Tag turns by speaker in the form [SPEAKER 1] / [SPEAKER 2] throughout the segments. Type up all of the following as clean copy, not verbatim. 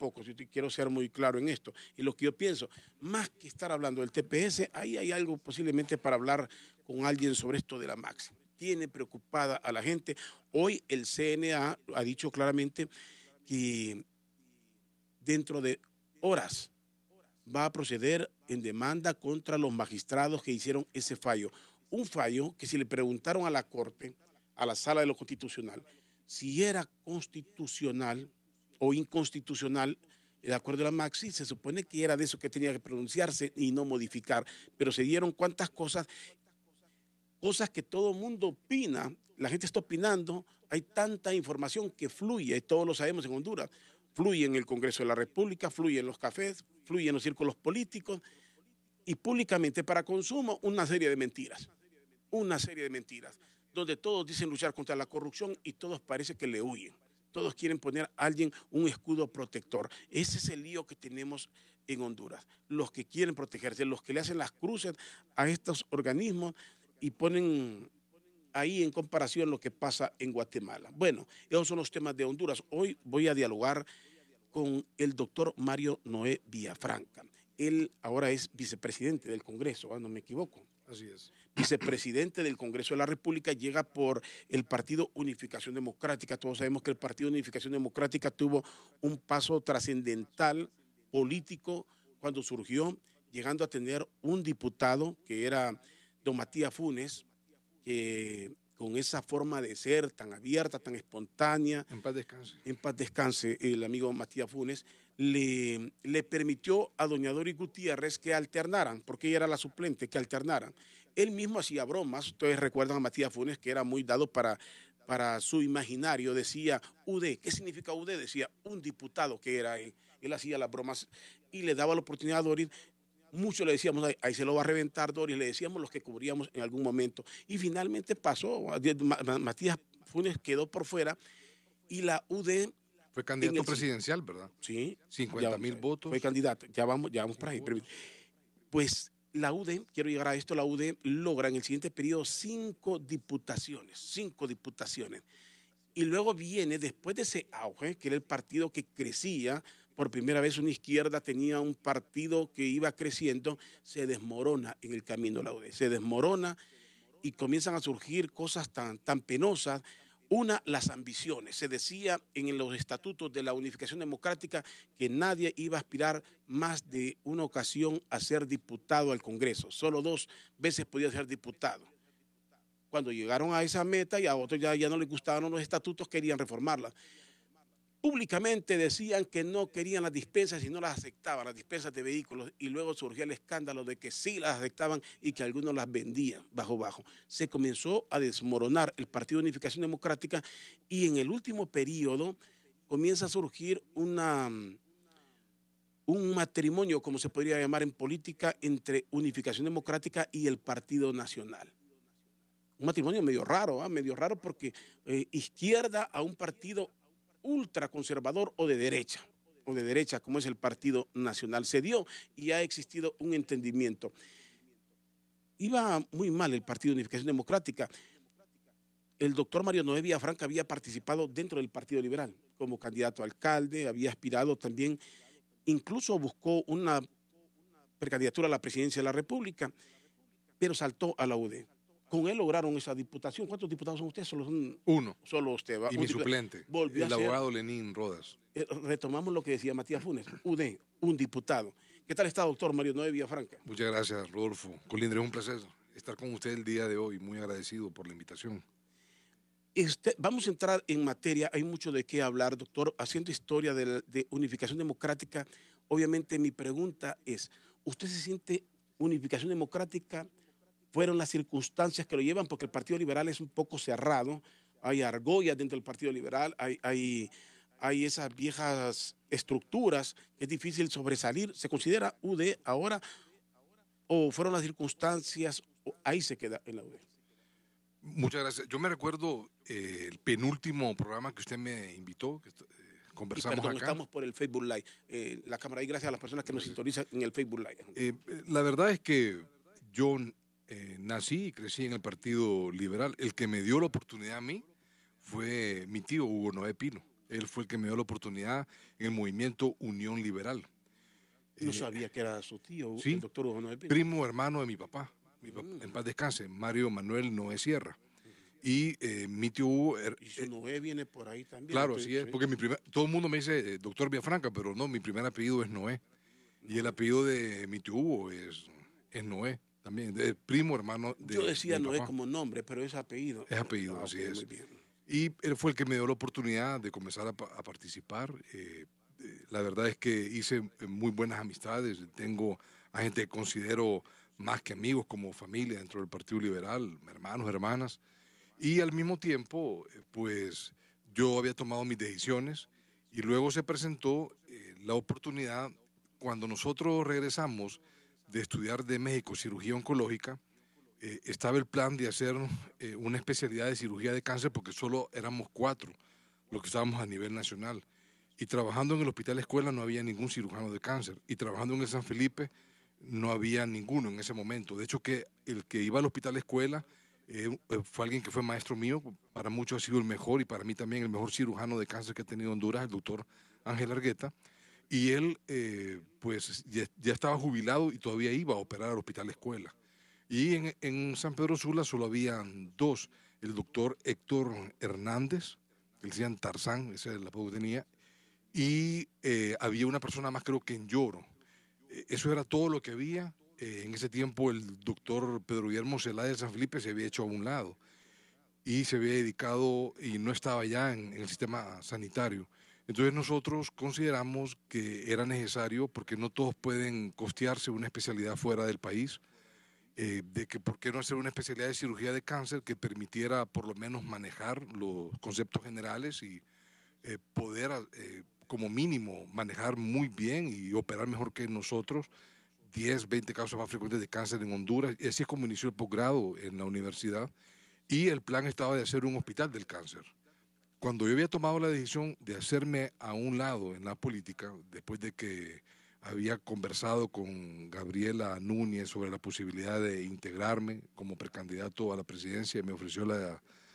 [SPEAKER 1] tampoco, si quiero ser muy claro en esto. Y lo que yo pienso, más que estar hablando del TPS, ahí hay algo posiblemente para hablar con alguien sobre esto de la máxima. Tiene preocupada a la gente. Hoy el CNA ha dicho claramente que dentro de horas va a proceder en demanda contra los magistrados que hicieron ese fallo. Un fallo que si le preguntaron a la Corte, a la Sala de lo Constitucional, si era constitucional o inconstitucional el acuerdo de la Maxi, se supone que era de eso que tenía que pronunciarse y no modificar, pero se dieron cuantas cosas que todo el mundo opina, la gente está opinando, hay tanta información que fluye, y todos lo sabemos en Honduras, fluye en el Congreso de la República, fluye en los cafés, fluye en los círculos políticos y públicamente para consumo una serie de mentiras, donde todos dicen luchar contra la corrupción y todos parece que le huyen. Todos quieren poner a alguien un escudo protector. Ese es el lío que tenemos en Honduras. Los que quieren protegerse, los que le hacen las cruces a estos organismos y ponen ahí en comparación lo que pasa en Guatemala. Bueno, esos son los temas de Honduras. Hoy voy a dialogar con el doctor Mario Noé Villafranca. Él ahora es vicepresidente del Congreso, no me equivoco.
[SPEAKER 2] Así es.
[SPEAKER 1] Vicepresidente del Congreso de la República, llega por el Partido Unificación Democrática. Todos sabemos que el Partido Unificación Democrática tuvo un paso trascendental político cuando surgió, llegando a tener un diputado que era don Matías Funes, que con esa forma de ser tan abierta, tan espontánea, en paz descanse el amigo Matías Funes, le permitió a doña Doris Gutiérrez que alternaran, porque ella era la suplente, que alternaran. Él mismo hacía bromas, ustedes recuerdan a Matías Funes, que era muy dado para su imaginario, decía UD, ¿qué significa UD? Decía un diputado que era él hacía las bromas y le daba la oportunidad a Doris. Muchos le decíamos, ahí se lo va a reventar Doris, le decíamos los que cubríamos en algún momento. Y finalmente pasó, Matías Funes quedó por fuera y la UD...
[SPEAKER 2] Fue candidato presidencial, ¿verdad?
[SPEAKER 1] Sí.
[SPEAKER 2] 50,000 votos.
[SPEAKER 1] Fue candidato, ya vamos por ahí. Pues la UD, quiero llegar a esto, la UD logra en el siguiente periodo 5 diputaciones. Y luego viene, después de ese auge, que era el partido que crecía, por primera vez una izquierda tenía un partido que iba creciendo, se desmorona en el camino la UD, se desmorona y comienzan a surgir cosas tan penosas. Una, las ambiciones. Se decía en los estatutos de la Unificación Democrática que nadie iba a aspirar más de una ocasión a ser diputado al Congreso. Solo 2 veces podía ser diputado. Cuando llegaron a esa meta y a otros ya no les gustaban los estatutos, querían reformarla. Públicamente decían que no querían las dispensas y no las aceptaban, las dispensas de vehículos, y luego surgió el escándalo de que sí las aceptaban y que algunos las vendían bajo. Se comenzó a desmoronar el Partido de Unificación Democrática y en el último periodo comienza a surgir un matrimonio, como se podría llamar en política, entre Unificación Democrática y el Partido Nacional. Un matrimonio medio raro porque izquierda a un partido ultraconservador o de derecha, como es el Partido Nacional. Se dio y ha existido un entendimiento. Iba muy mal el Partido de Unificación Democrática. El doctor Mario Noé Villafranca había participado dentro del Partido Liberal como candidato a alcalde, había aspirado también, incluso buscó una precandidatura a la presidencia de la República, pero saltó a la UD. Con él lograron esa diputación. ¿Cuántos diputados son ustedes? Solo son
[SPEAKER 2] uno.
[SPEAKER 1] Solo usted.
[SPEAKER 2] Y mi suplente, el abogado Lenín Rodas.
[SPEAKER 1] Retomamos lo que decía Matías Funes. UD, un diputado. ¿Qué tal está, doctor Mario Noé Villafranca?
[SPEAKER 2] Muchas gracias, Rodolfo. Colindre, es un placer estar con usted el día de hoy. Muy agradecido por la invitación.
[SPEAKER 1] Vamos a entrar en materia. Hay mucho de qué hablar, doctor. Haciendo historia de Unificación Democrática, obviamente mi pregunta es, ¿usted se siente Unificación Democrática? ¿Fueron las circunstancias que lo llevan? Porque el Partido Liberal es un poco cerrado, hay argollas dentro del Partido Liberal, hay esas viejas estructuras que es difícil sobresalir. ¿Se considera UD ahora o fueron las circunstancias o ahí se queda en la UD?
[SPEAKER 2] Muchas gracias. Yo me recuerdo el penúltimo programa que usted me invitó, que conversamos
[SPEAKER 1] perdón,
[SPEAKER 2] acá.
[SPEAKER 1] Estamos por el Facebook Live, la cámara, y gracias a las personas que nos sintonizan en el Facebook Live.
[SPEAKER 2] La verdad es que yo nací y crecí en el Partido Liberal. El que me dio la oportunidad a mí fue mi tío Hugo Noé Pino. Él fue el que me dio la oportunidad en el movimiento Unión Liberal.
[SPEAKER 1] No sabía que era su tío,
[SPEAKER 2] Sí,
[SPEAKER 1] el doctor Hugo Noé Pino.
[SPEAKER 2] primo hermano de mi papá. En paz descanse, Mario Manuel Noé Sierra. Y mi tío Hugo...
[SPEAKER 1] Y su Noé viene por ahí también.
[SPEAKER 2] Claro, así es,
[SPEAKER 1] Sí.
[SPEAKER 2] porque todo el mundo me dice doctor Villafranca, pero no, mi primer apellido es Noé. Y el apellido de mi tío Hugo es Noé, también, es primo hermano de
[SPEAKER 1] Yo decía
[SPEAKER 2] de mi
[SPEAKER 1] Noé
[SPEAKER 2] papá.
[SPEAKER 1] como nombre, pero es apellido.
[SPEAKER 2] Es apellido,
[SPEAKER 1] Ah,
[SPEAKER 2] así
[SPEAKER 1] ok,
[SPEAKER 2] es.
[SPEAKER 1] muy bien.
[SPEAKER 2] Y él fue el que me dio la oportunidad de comenzar a participar. La verdad es que hice muy buenas amistades. Tengo a gente que considero más que amigos, como familia dentro del Partido Liberal, hermanos, hermanas. Y al mismo tiempo, pues yo había tomado mis decisiones y luego se presentó la oportunidad cuando nosotros regresamos de estudiar de México cirugía oncológica. Estaba el plan de hacer una especialidad de cirugía de cáncer porque solo éramos 4 los que estábamos a nivel nacional. Y trabajando en el Hospital Escuela no había ningún cirujano de cáncer. Y trabajando en el San Felipe no había ninguno en ese momento. De hecho, que el que iba al Hospital Escuela fue alguien que fue maestro mío. Para muchos ha sido el mejor y para mí también el mejor cirujano de cáncer que ha tenido Honduras, el doctor Ángel Argueta. Y él, pues, ya estaba jubilado y todavía iba a operar al Hospital Escuela. Y en San Pedro Sula solo habían 2, el doctor Héctor Hernández, que le decían Tarzán, ese es el apodo que tenía, y había una persona más, creo que en Lloro. Eso era todo lo que había. En ese tiempo el doctor Pedro Guillermo Zelaya de San Felipe se había hecho a un lado y se había dedicado y no estaba ya en el sistema sanitario. Entonces nosotros consideramos que era necesario, porque no todos pueden costearse una especialidad fuera del país, de que por qué no hacer una especialidad de cirugía de cáncer que permitiera por lo menos manejar los conceptos generales y poder como mínimo manejar muy bien y operar mejor que nosotros 10, 20 casos más frecuentes de cáncer en Honduras. Y así es como inició el posgrado en la universidad y el plan estaba de hacer un hospital del cáncer. Cuando yo había tomado la decisión de hacerme a un lado en la política, después de que había conversado con Gabriela Núñez sobre la posibilidad de integrarme como precandidato a la presidencia y me ofreció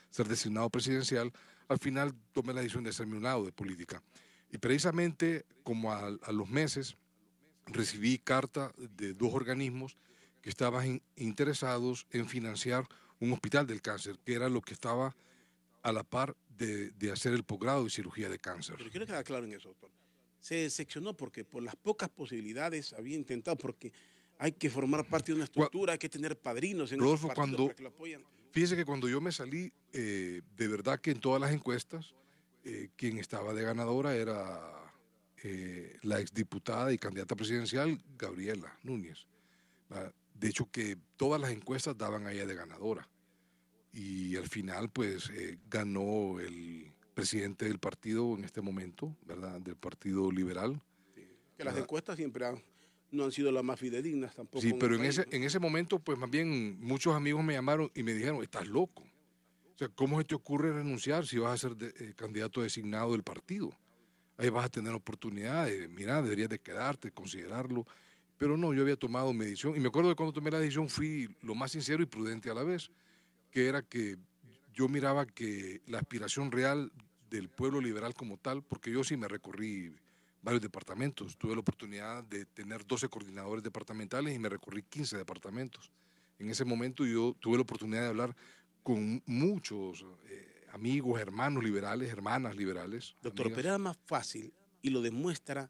[SPEAKER 2] ser designado presidencial, al final tomé la decisión de hacerme a un lado de política. Y precisamente como a los meses recibí carta de 2 organismos que estaban interesados en financiar un hospital del cáncer, que era lo que estaba a la par de hacer el posgrado de cirugía de cáncer.
[SPEAKER 1] Pero quiero quedar claro en eso, doctor. Se decepcionó porque por las pocas posibilidades había intentado, porque hay que formar parte de una estructura, hay que tener padrinos en
[SPEAKER 2] Rodolfo,
[SPEAKER 1] esos partidos para que lo apoyen.
[SPEAKER 2] Fíjese que cuando yo me salí, de verdad que en todas las encuestas, quien estaba de ganadora era la exdiputada y candidata presidencial Gabriela Núñez. De hecho, que todas las encuestas daban a ella de ganadora. Y al final, pues, ganó el presidente del partido en este momento, ¿verdad? Del Partido Liberal.
[SPEAKER 1] Sí, que las encuestas siempre no han sido las más fidedignas tampoco.
[SPEAKER 2] Sí, pero
[SPEAKER 1] en
[SPEAKER 2] ese momento, pues más bien muchos amigos me llamaron y me dijeron, estás loco. O sea, ¿cómo se te ocurre renunciar si vas a ser candidato designado del partido? Ahí vas a tener oportunidades, mira, deberías de quedarte, considerarlo. Pero no, yo había tomado mi decisión y me acuerdo de cuando tomé la decisión fui lo más sincero y prudente a la vez, que era que yo miraba que la aspiración real del pueblo liberal como tal, porque yo sí me recorrí varios departamentos, tuve la oportunidad de tener 12 coordinadores departamentales y me recorrí 15 departamentos. En ese momento yo tuve la oportunidad de hablar con muchos amigos, hermanos liberales, hermanas liberales.
[SPEAKER 1] Doctor,
[SPEAKER 2] amigas.
[SPEAKER 1] pero era más fácil, y lo demuestra,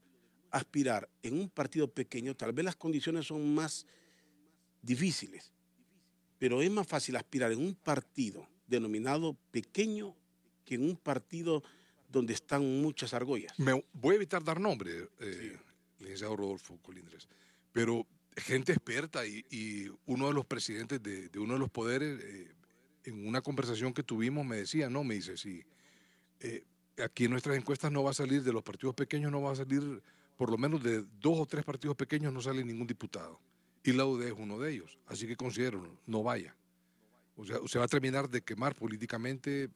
[SPEAKER 1] aspirar en un partido pequeño. Tal vez las condiciones son más difíciles, pero es más fácil aspirar en un partido denominado pequeño que en un partido donde están muchas argollas.
[SPEAKER 2] Me voy a evitar dar nombre,
[SPEAKER 1] Sí.
[SPEAKER 2] licenciado Rodolfo Colindres, pero gente experta y uno de los presidentes de uno de los poderes, en una conversación que tuvimos, me decía, no, me dice, sí, aquí en nuestras encuestas no va a salir, de los partidos pequeños no va a salir, por lo menos de 2 o 3 partidos pequeños no sale ningún diputado. Y la UD es uno de ellos, así que considero, no vaya. O sea, se va a terminar de quemar políticamente,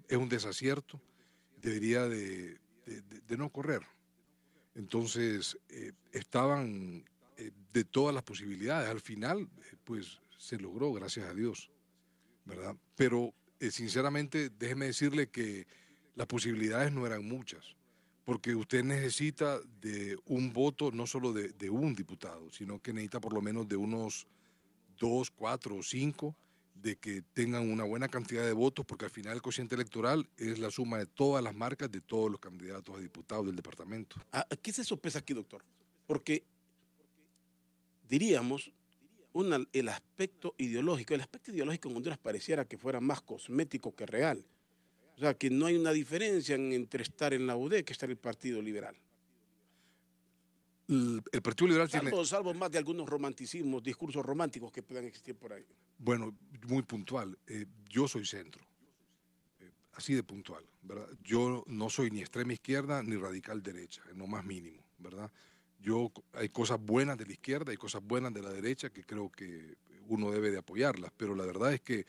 [SPEAKER 2] es un desacierto, debería de no correr. Entonces, estaban de todas las posibilidades. Al final, pues se logró, gracias a Dios, ¿verdad? Pero, sinceramente, déjeme decirle que las posibilidades no eran muchas, porque usted necesita de un voto no solo de un diputado, sino que necesita por lo menos de unos 2, 4 o 5 de que tengan una buena cantidad de votos, porque al final el cociente electoral es la suma de todas las marcas de todos los candidatos a diputados del departamento.
[SPEAKER 1] ¿Qué se sopesa aquí, doctor? Porque diríamos, el aspecto ideológico en Honduras pareciera que fuera más cosmético que real. O sea, que no hay una diferencia entre estar en la UD que estar en el Partido Liberal.
[SPEAKER 2] El Partido Liberal tiene...
[SPEAKER 1] Salvo más de algunos romanticismos, discursos románticos que puedan existir por ahí.
[SPEAKER 2] Bueno, muy puntual. Yo soy centro, así de puntual, ¿verdad? Yo no soy ni extrema izquierda ni radical derecha, en lo más mínimo, ¿verdad? Hay cosas buenas de la izquierda, hay cosas buenas de la derecha que creo que uno debe de apoyarlas, pero la verdad es que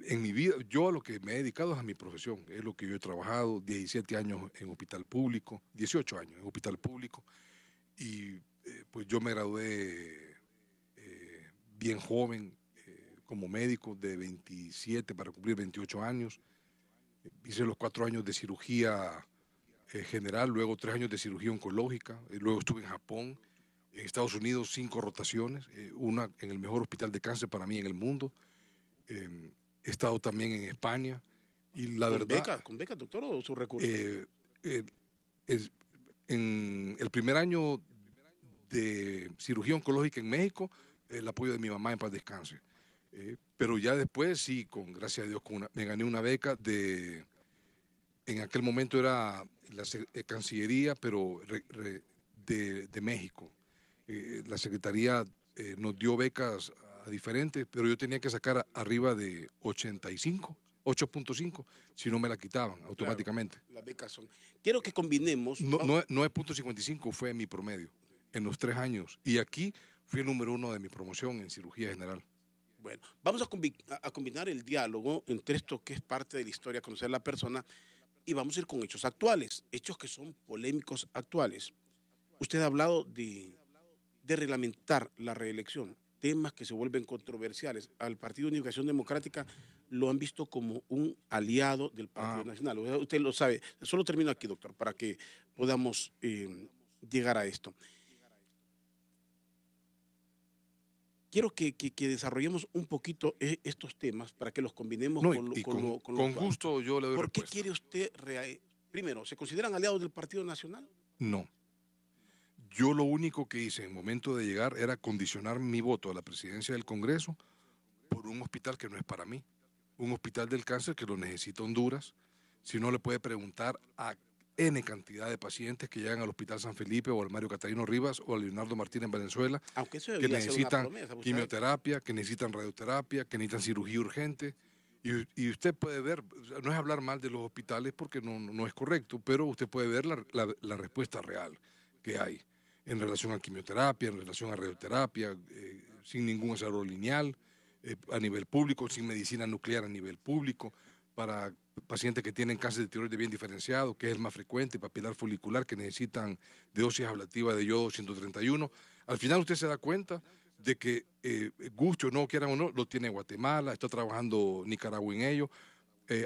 [SPEAKER 2] en mi vida, yo a lo que me he dedicado es a mi profesión, es lo que yo he trabajado, 17 años en hospital público, 18 años en hospital público, y pues yo me gradué bien joven como médico de 27 para cumplir 28 años, hice los 4 años de cirugía general, luego 3 años de cirugía oncológica, luego estuve en Japón, en Estados Unidos 5 rotaciones, una en el mejor hospital de cáncer para mí en el mundo, he estado también en España y la verdad...
[SPEAKER 1] ¿Con beca, doctor, o su recurso?
[SPEAKER 2] En el primer año de cirugía oncológica en México, el apoyo de mi mamá en paz descanse. Pero ya después, sí, gracias a Dios, me gané una beca en aquel momento era la Cancillería, pero de México. La Secretaría nos dio becas a diferentes, pero yo tenía que sacar arriba de 85, 8.5, si no me la quitaban automáticamente.
[SPEAKER 1] Claro, las becas son... Quiero que combinemos...
[SPEAKER 2] No es 55, fue mi promedio en los 3 años. Y aquí fui el número 1 de mi promoción en cirugía general.
[SPEAKER 1] Bueno, vamos a combinar el diálogo entre esto que es parte de la historia, conocer a la persona, y vamos a ir con hechos actuales, hechos que son polémicos actuales. Usted ha hablado de reglamentar la reelección, temas que se vuelven controversiales. Al Partido de Unificación Democrática lo han visto como un aliado del Partido Nacional. Usted lo sabe. Solo termino aquí, doctor, para que podamos llegar a esto. Quiero que desarrollemos un poquito estos temas para que los combinemos
[SPEAKER 2] con gusto yo le doy
[SPEAKER 1] ¿Por qué
[SPEAKER 2] respuesta.
[SPEAKER 1] quiere usted, primero, ¿se consideran aliados del Partido Nacional?
[SPEAKER 2] No. Yo lo único que hice en el momento de llegar era condicionar mi voto a la presidencia del Congreso por un hospital que no es para mí. Un hospital del cáncer que lo necesita Honduras. Si no, le puede preguntar a N cantidad de pacientes que llegan al Hospital San Felipe o al Mario Catarino Rivas o al Leonardo Martínez en Venezuela, que necesitan quimioterapia, que necesitan radioterapia, que necesitan cirugía urgente. Y usted puede ver, no es hablar mal de los hospitales porque no es correcto, pero usted puede ver la respuesta real que hay en relación a quimioterapia, en relación a radioterapia, sin ningún desarrollo lineal, a nivel público, sin medicina nuclear a nivel público, para pacientes que tienen cáncer de tiroides bien diferenciado, que es el más frecuente, papilar folicular, que necesitan de dosis ablativa de yodo 131. Al final usted se da cuenta de que, guste o no, quieran o no, lo tiene Guatemala, está trabajando Nicaragua en ello.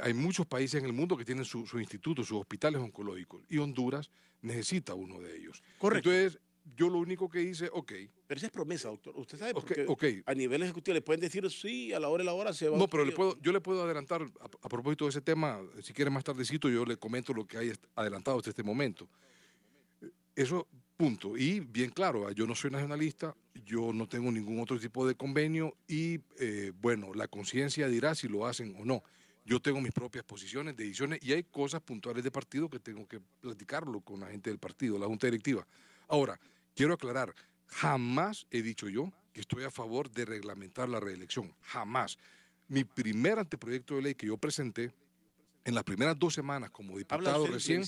[SPEAKER 2] Hay muchos países en el mundo que tienen sus institutos, sus hospitales oncológicos, y Honduras necesita uno de ellos.
[SPEAKER 1] Correcto.
[SPEAKER 2] Entonces, yo lo único que hice,
[SPEAKER 1] Pero esa es promesa, doctor. Usted sabe, porque a nivel ejecutivo le pueden decir sí, a la hora se va.
[SPEAKER 2] No, pero yo le puedo adelantar, a propósito de ese tema, si quiere más tardecito, yo le comento lo que hay adelantado hasta este momento. Eso, punto. Y bien claro, yo no soy nacionalista, yo no tengo ningún otro tipo de convenio y, bueno, la conciencia dirá si lo hacen o no. Yo tengo mis propias posiciones, decisiones y hay cosas puntuales de partido que tengo que platicarlo con la gente del partido, la junta directiva. Ahora, quiero aclarar, jamás he dicho yo que estoy a favor de reglamentar la reelección, jamás. Mi primer anteproyecto de ley que yo presenté en las primeras 2 semanas como diputado recién,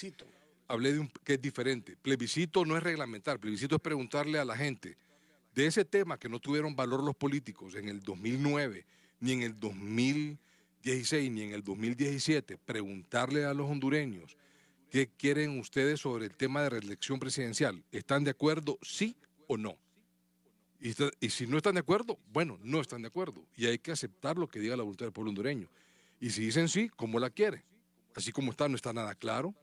[SPEAKER 2] hablé de que es diferente. Plebiscito no es reglamentar, plebiscito es preguntarle a la gente de ese tema que no tuvieron valor los políticos en el 2009, ni en el 2016, ni en el 2017, preguntarle a los hondureños qué quieren ustedes sobre el tema de reelección presidencial. ¿Están de acuerdo, sí o no? Y si no están de acuerdo, bueno, no están de acuerdo. Y hay que aceptar lo que diga la voluntad del pueblo hondureño. Y si dicen sí, ¿cómo la quiere? así como está, no está nada claro.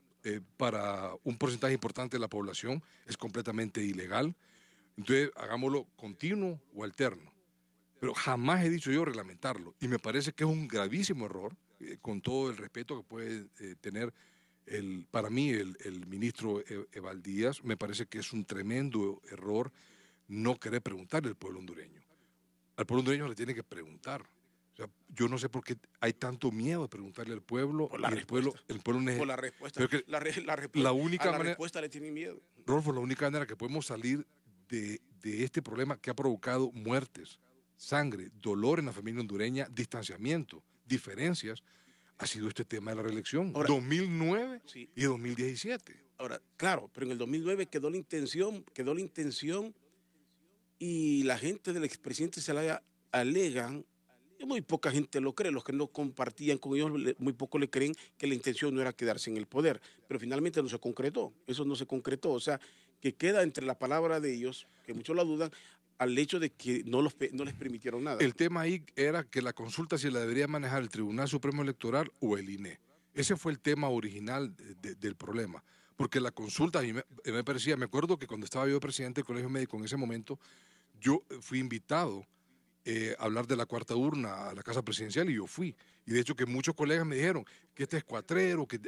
[SPEAKER 2] Para un porcentaje importante de la población es completamente ilegal. Entonces, hagámoslo continuo o alterno. Pero jamás he dicho yo reglamentarlo. Y me parece que es un gravísimo error, con todo el respeto que puede tener para mí el ministro Eval Díaz. Me parece que es un tremendo error no querer preguntarle al pueblo hondureño. Al pueblo hondureño le tiene que preguntar. O sea, yo no sé por qué hay tanto miedo de preguntarle al pueblo.
[SPEAKER 1] Por la
[SPEAKER 2] Y
[SPEAKER 1] respuesta.
[SPEAKER 2] el pueblo
[SPEAKER 1] Por la respuesta.
[SPEAKER 2] Pero que la única
[SPEAKER 1] a la
[SPEAKER 2] manera,
[SPEAKER 1] respuesta le tienen miedo.
[SPEAKER 2] Rodolfo, la única manera que podemos salir de este problema que ha provocado muertes, sangre, dolor en la familia hondureña, distanciamiento, diferencias, ha sido este tema de la reelección,
[SPEAKER 1] Ahora,
[SPEAKER 2] 2009
[SPEAKER 1] sí.
[SPEAKER 2] y 2017.
[SPEAKER 1] Ahora, claro, pero en el 2009 quedó la intención y la gente del expresidente Zelaya alegan, y muy poca gente lo cree, los que no compartían con ellos, muy poco le creen que la intención no era quedarse en el poder, pero finalmente no se concretó, eso no se concretó, o sea, que queda entre la palabra de ellos, que muchos la dudan, al hecho de que no les permitieron nada.
[SPEAKER 2] El tema ahí era que la consulta si la debería manejar el Tribunal Supremo Electoral o el INE. Ese fue el tema original del problema. Porque la consulta, a mí me parecía, me acuerdo que cuando estaba yo presidente del Colegio Médico en ese momento, yo fui invitado a hablar de la cuarta urna a la Casa Presidencial y yo fui. Y de hecho que muchos colegas me dijeron que este es cuatrero, que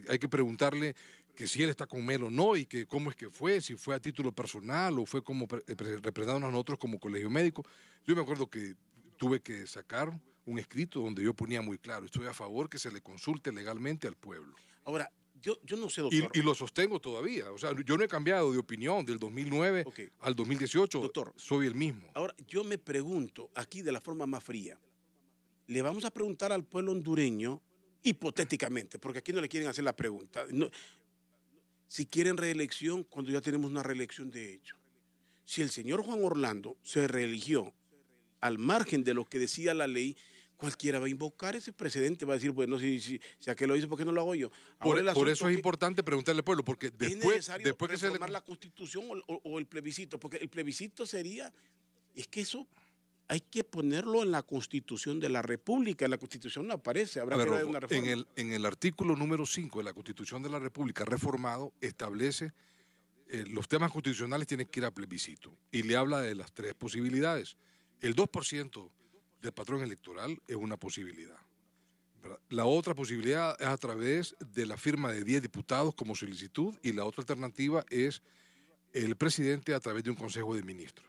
[SPEAKER 2] hay que preguntarle que si él está con Mel o no y que cómo es que fue, si fue a título personal o fue como representándonos a nosotros como colegio médico. Yo me acuerdo que tuve que sacar un escrito donde yo ponía muy claro, estoy a favor que se le consulte legalmente al pueblo.
[SPEAKER 1] Ahora, yo no sé, doctor.
[SPEAKER 2] Y lo sostengo todavía. O sea, yo no he cambiado de opinión del 2009 al 2018.
[SPEAKER 1] Doctor,
[SPEAKER 2] soy el mismo.
[SPEAKER 1] Ahora, yo me pregunto aquí de la forma más fría, le vamos a preguntar al pueblo hondureño, hipotéticamente, porque aquí no le quieren hacer la pregunta, no, si quieren reelección cuando ya tenemos una reelección de hecho. Si el señor Juan Orlando se reeligió al margen de lo que decía la ley, cualquiera va a invocar ese precedente, va a decir, bueno, si aquel lo hizo, ¿por qué no lo hago yo?
[SPEAKER 2] Ahora, por eso es importante preguntarle al pueblo, porque después
[SPEAKER 1] que se reformar la Constitución o el plebiscito, porque el plebiscito sería, es que eso hay que ponerlo en la Constitución de la República, en la Constitución no aparece, habrá que dar una reforma.
[SPEAKER 2] En el artículo número 5 de la Constitución de la República reformado establece los temas constitucionales tienen que ir a plebiscito y le habla de las tres posibilidades. El 2% del patrón electoral es una posibilidad. ¿Verdad? La otra posibilidad es a través de la firma de 10 diputados como solicitud y la otra alternativa es el presidente a través de un consejo de ministros.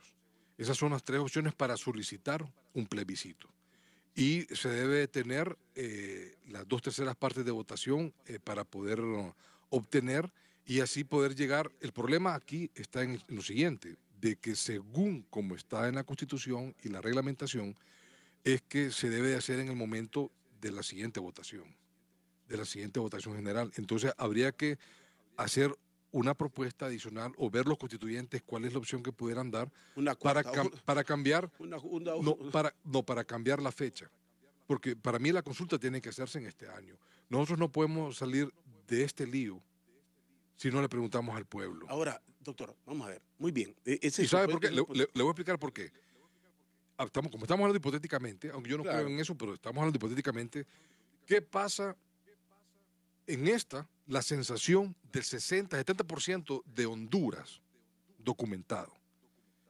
[SPEAKER 2] Esas son las tres opciones para solicitar un plebiscito. Y se debe tener las 2/3 partes de votación para poder obtener y así poder llegar. El problema aquí está en lo siguiente, de que según como está en la Constitución y la reglamentación, es que se debe de hacer en el momento de la siguiente votación general. Entonces habría que hacer una propuesta adicional o ver los constituyentes cuál es la opción que pudieran dar para cambiar para cambiar la fecha, porque para mí la consulta tiene que hacerse en este año. Nosotros no podemos salir de este lío si no le preguntamos al pueblo.
[SPEAKER 1] Ahora, doctor, vamos a ver, muy bien.
[SPEAKER 2] ¿Y sabe por qué? Le voy a explicar por qué. Como estamos hablando hipotéticamente, aunque yo no creo en eso, pero estamos hablando hipotéticamente, ¿qué pasa en la sensación del 60-70% de Honduras documentado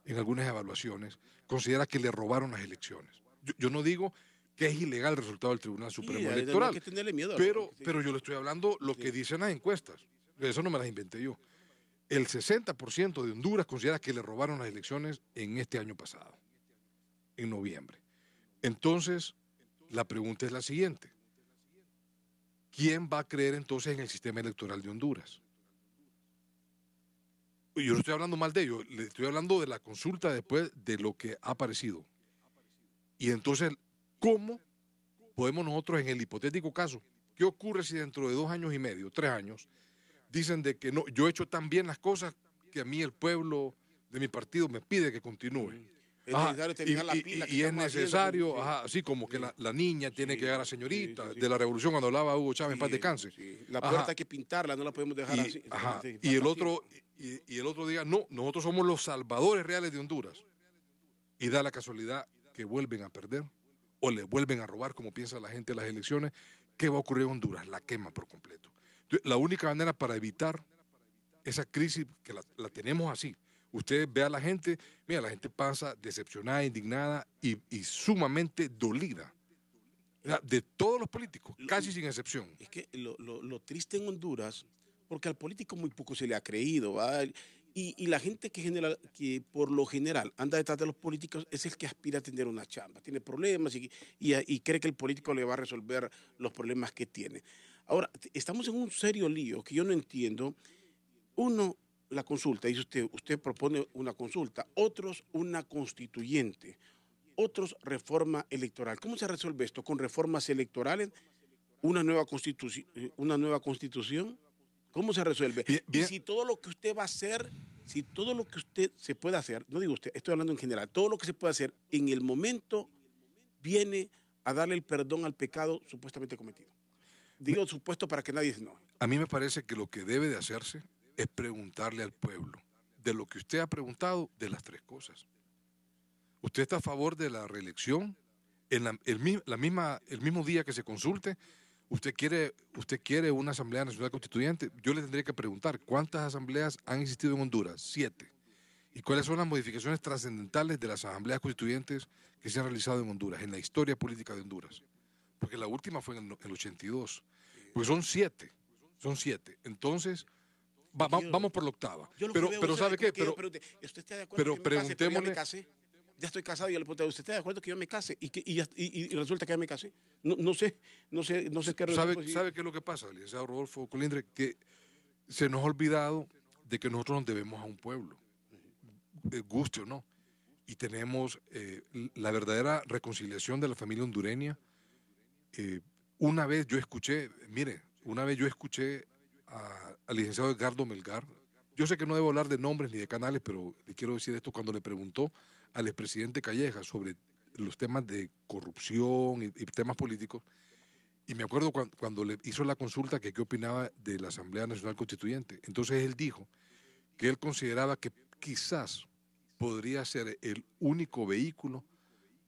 [SPEAKER 2] en algunas evaluaciones considera que le robaron las elecciones? Yo no digo que es ilegal el resultado del Tribunal Supremo Electoral,
[SPEAKER 1] no hay que tenerle miedo,
[SPEAKER 2] pero yo le estoy hablando lo que dicen las encuestas, eso no me las inventé yo. El 60% de Honduras considera que le robaron las elecciones en este año pasado, en noviembre. Entonces, la pregunta es la siguiente. ¿Quién va a creer entonces en el sistema electoral de Honduras? Yo no estoy hablando mal de ello, le estoy hablando de la consulta después de lo que ha aparecido. Y entonces, ¿cómo podemos nosotros en el hipotético caso, qué ocurre si dentro de 2 años y medio, 3 años, dicen de que no, yo he hecho tan bien las cosas que a mí el pueblo de mi partido me pide que continúe?
[SPEAKER 1] Es necesario terminar la pila
[SPEAKER 2] y es necesario, así como que la niña tiene que llegar a señorita, de la revolución cuando hablaba Hugo Chávez, en paz descanse.
[SPEAKER 1] La puerta hay que pintarla, no la podemos dejar así.
[SPEAKER 2] Y el otro diga, no, nosotros somos los salvadores reales de Honduras. Y da la casualidad que vuelven a perder o le vuelven a robar, como piensa la gente en las elecciones. ¿qué va a ocurrir en Honduras? La quema por completo. Entonces, la única manera para evitar esa crisis, que la tenemos así. Usted ve a la gente, mira, la gente pasa decepcionada, indignada y sumamente dolida. De todos los políticos, casi sin excepción.
[SPEAKER 1] Es que lo triste en Honduras, porque al político muy poco se le ha creído, ¿va? Y la gente que por lo general anda detrás de los políticos es el que aspira a tener una chamba, tiene problemas y cree que el político le va a resolver los problemas que tiene. Ahora, estamos en un serio lío que yo no entiendo. Uno, la consulta, dice usted propone una consulta, otros una constituyente, otros reforma electoral. ¿Cómo se resuelve esto? ¿Con reformas electorales? Una nueva constitución? ¿Cómo se resuelve?
[SPEAKER 2] Bien,
[SPEAKER 1] Y
[SPEAKER 2] bien.
[SPEAKER 1] si todo lo que usted va a hacer, si todo lo que usted se puede hacer, no digo usted, estoy hablando en general, todo lo que se puede hacer en el momento viene a darle el perdón al pecado supuestamente cometido. Digo supuesto para que nadie se enoje.
[SPEAKER 2] A mí me parece que lo que debe de hacerse es preguntarle al pueblo de lo que usted ha preguntado de las tres cosas. ¿Usted está a favor de la reelección? En el mismo día que se consulte, ¿usted quiere una Asamblea Nacional Constituyente? Yo le tendría que preguntar, ¿cuántas asambleas han existido en Honduras? 7. ¿Y cuáles son las modificaciones trascendentales de las asambleas constituyentes que se han realizado en Honduras, en la historia política de Honduras? Porque la última fue en el 82. Porque son 7. Son 7. Entonces, vamos por la octava. Pero ¿sabe qué?
[SPEAKER 1] ¿Usted está de acuerdo
[SPEAKER 2] Pero
[SPEAKER 1] que me case, pero ya me
[SPEAKER 2] preguntémosle.
[SPEAKER 1] casé? Ya estoy casado y yo le pregunté, ¿usted está de acuerdo que yo me case? Y resulta que ya me casé. No sé qué
[SPEAKER 2] ¿Sabe qué es lo que pasa, licenciado Rodolfo Colindre? Que se nos ha olvidado de que nosotros nos debemos a un pueblo, guste o no. Y tenemos la verdadera reconciliación de la familia hondureña. Una vez yo escuché al licenciado Edgardo Melgar. Yo sé que no debo hablar de nombres ni de canales, pero le quiero decir esto cuando le preguntó al expresidente Calleja sobre los temas de corrupción y temas políticos. Y me acuerdo cuando le hizo la consulta que qué opinaba de la Asamblea Nacional Constituyente. Entonces él dijo que él consideraba que quizás podría ser el único vehículo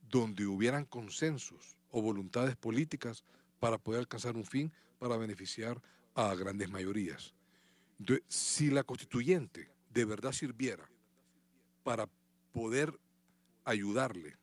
[SPEAKER 2] donde hubieran consensos o voluntades políticas para poder alcanzar un fin para beneficiar a grandes mayorías. Entonces, si la constituyente de verdad sirviera para poder ayudarle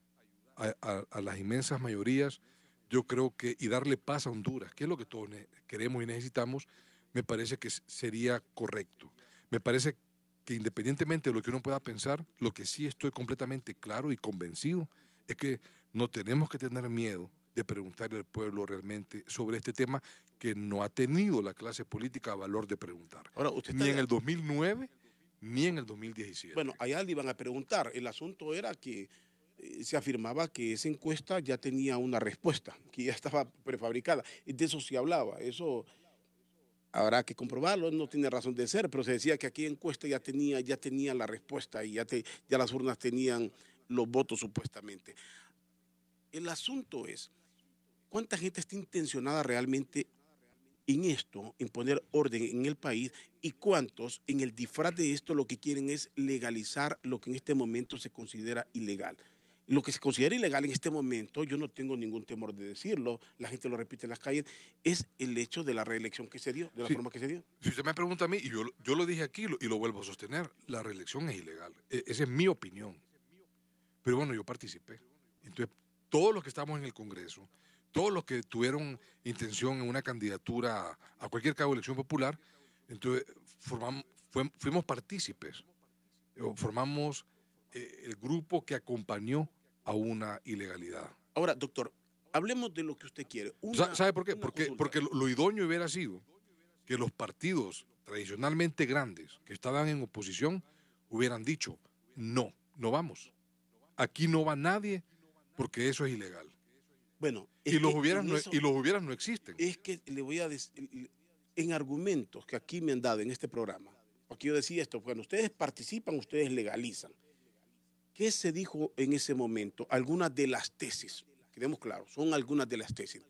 [SPEAKER 2] a las inmensas mayorías, yo creo que, y darle paz a Honduras, que es lo que todos queremos y necesitamos, me parece que sería correcto. Me parece que independientemente de lo que uno pueda pensar, lo que sí estoy completamente claro y convencido es que no tenemos que tener miedo de preguntarle al pueblo realmente sobre este tema que no ha tenido la clase política valor de preguntar.
[SPEAKER 1] Ahora, usted
[SPEAKER 2] Ni en el 2009, ni en el 2017.
[SPEAKER 1] Bueno, allá le iban a preguntar. El asunto era que se afirmaba que esa encuesta ya tenía una respuesta, que ya estaba prefabricada. De eso se hablaba. Eso habrá que comprobarlo, no tiene razón de ser, pero se decía que aquella encuesta ya tenía la respuesta y ya las urnas tenían los votos supuestamente. El asunto es, ¿cuánta gente está intencionada realmente en esto, en poner orden en el país, y cuántos en el disfraz de esto lo que quieren es legalizar lo que en este momento se considera ilegal? Lo que se considera ilegal en este momento, yo no tengo ningún temor de decirlo, la gente lo repite en las calles, es el hecho de la reelección que se dio, de la forma que se dio.
[SPEAKER 2] Si usted me pregunta a mí, y yo lo dije aquí y lo vuelvo a sostener, la reelección es ilegal. Esa es mi opinión. Pero bueno, yo participé. Entonces, todos los que estamos en el Congreso, todos los que tuvieron intención en una candidatura a cualquier cargo de elección popular, entonces fuimos partícipes. Formamos el grupo que acompañó a una ilegalidad.
[SPEAKER 1] Ahora, doctor, hablemos de lo que usted quiere.
[SPEAKER 2] ¿Sabe por qué? Porque lo idóneo hubiera sido que los partidos tradicionalmente grandes que estaban en oposición hubieran dicho, no vamos. Aquí no va nadie porque eso es ilegal.
[SPEAKER 1] Bueno,
[SPEAKER 2] y los hubieras no existen.
[SPEAKER 1] Es que le voy a decir, en argumentos que aquí me han dado en este programa, porque yo decía esto, cuando ustedes participan, ustedes legalizan. ¿Qué se dijo en ese momento? Algunas de las tesis, quedemos claros, son algunas de las tesis,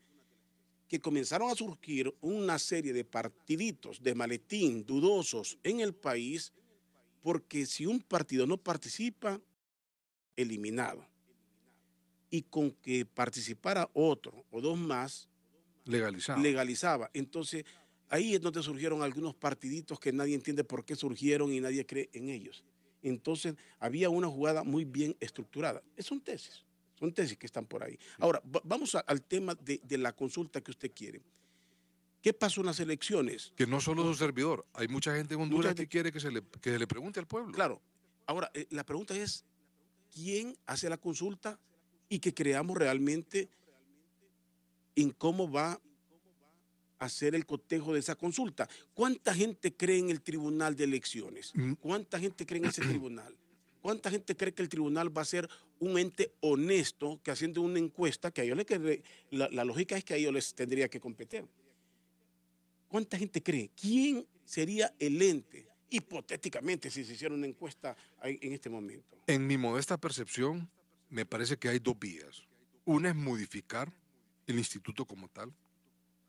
[SPEAKER 1] que comenzaron a surgir una serie de partiditos de maletín dudosos en el país, porque si un partido no participa, eliminado. Y con que participara otro o dos más, legalizaba. Entonces, ahí es donde surgieron algunos partiditos que nadie entiende por qué surgieron y nadie cree en ellos. Entonces, había una jugada muy bien estructurada. Son tesis que están por ahí. Ahora, vamos al tema de la consulta que usted quiere. ¿Qué pasó en las elecciones?
[SPEAKER 2] Que no solo es un servidor, hay mucha gente en Honduras que quiere que se le pregunte al pueblo.
[SPEAKER 1] Claro. Ahora, la pregunta es, ¿quién hace la consulta y que creamos realmente en cómo va a hacer el cotejo de esa consulta? ¿Cuánta gente cree en el Tribunal de Elecciones? ¿Cuánta gente cree en ese tribunal? ¿Cuánta gente cree que el tribunal va a ser un ente honesto que haciendo una encuesta, que a ellos la lógica es que a ellos les tendría que competir? ¿Cuánta gente cree? ¿Quién sería el ente, hipotéticamente, si se hiciera una encuesta en este momento?
[SPEAKER 2] En mi modesta percepción, me parece que hay dos vías. Una es modificar el instituto como tal,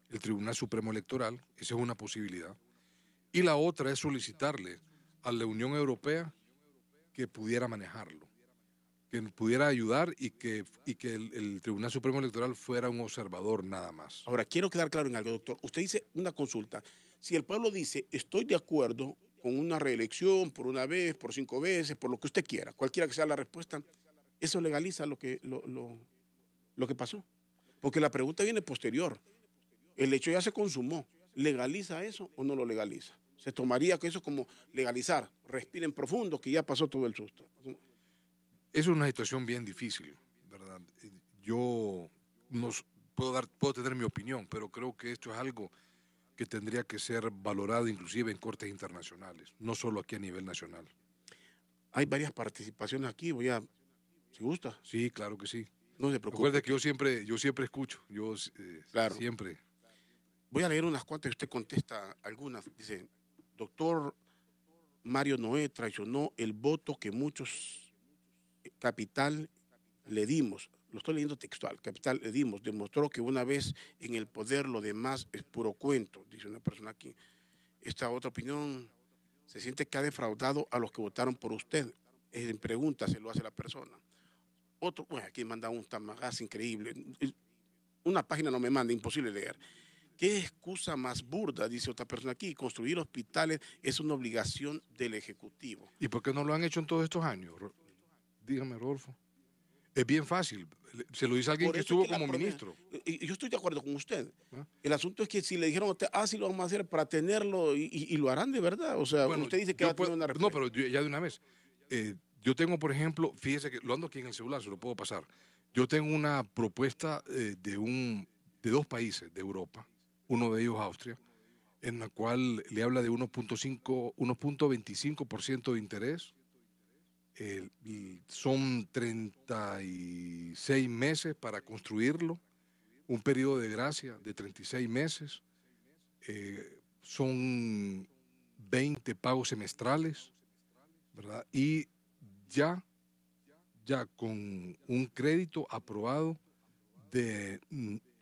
[SPEAKER 2] el Tribunal Supremo Electoral, esa es una posibilidad. Y la otra es solicitarle a la Unión Europea que pudiera manejarlo, que pudiera ayudar y que el Tribunal Supremo Electoral fuera un observador nada más.
[SPEAKER 1] Ahora, quiero quedar claro en algo, doctor. Usted dice una consulta. Si el pueblo dice, estoy de acuerdo con una reelección por una vez, por 5 veces, por lo que usted quiera, cualquiera que sea la respuesta, eso legaliza lo que pasó. Porque la pregunta viene posterior. El hecho ya se consumó. ¿Legaliza eso o no lo legaliza? Se tomaría que eso como legalizar. Respiren profundo, que ya pasó todo el susto.
[SPEAKER 2] Es una situación bien difícil, ¿verdad? Yo no puedo tener mi opinión, pero creo que esto es algo que tendría que ser valorado inclusive en cortes internacionales, no solo aquí a nivel nacional.
[SPEAKER 1] Hay varias participaciones aquí, si gusta.
[SPEAKER 2] Sí, claro que sí.
[SPEAKER 1] No se preocupe.
[SPEAKER 2] Recuerde que yo siempre escucho,
[SPEAKER 1] claro.
[SPEAKER 2] Siempre.
[SPEAKER 1] Voy a leer unas cuantas y usted contesta algunas. Dice, doctor Mario Noé traicionó el voto que muchos Capital le dimos. Lo estoy leyendo textual. Capital le dimos. Demostró que una vez en el poder lo demás es puro cuento, dice una persona aquí. Esta otra opinión, se siente que ha defraudado a los que votaron por usted. En pregunta se lo hace la persona. Otro, bueno, aquí manda un tamagás increíble. Una página no me manda, imposible leer. ¿Qué excusa más burda, dice otra persona aquí? Construir hospitales es una obligación del Ejecutivo.
[SPEAKER 2] ¿Y por qué no lo han hecho en todos estos años? Dígame, Rodolfo. Es bien fácil. Se lo dice alguien que estuvo como ministro.
[SPEAKER 1] Y yo estoy de acuerdo con usted. ¿Ah? El asunto es que si le dijeron a usted, sí lo vamos a hacer para tenerlo, y lo harán de verdad. O sea, bueno, usted dice que va a tener una respuesta.
[SPEAKER 2] No, pero ya de una vez. Yo tengo, por ejemplo, fíjese que lo ando aquí en el celular, se lo puedo pasar. Yo tengo una propuesta de 2 países de Europa, uno de ellos Austria, en la cual le habla de 1.25% de interés. Son 36 meses para construirlo, un periodo de gracia de 36 meses, son 20 pagos semestrales, ¿verdad? Y ya con un crédito aprobado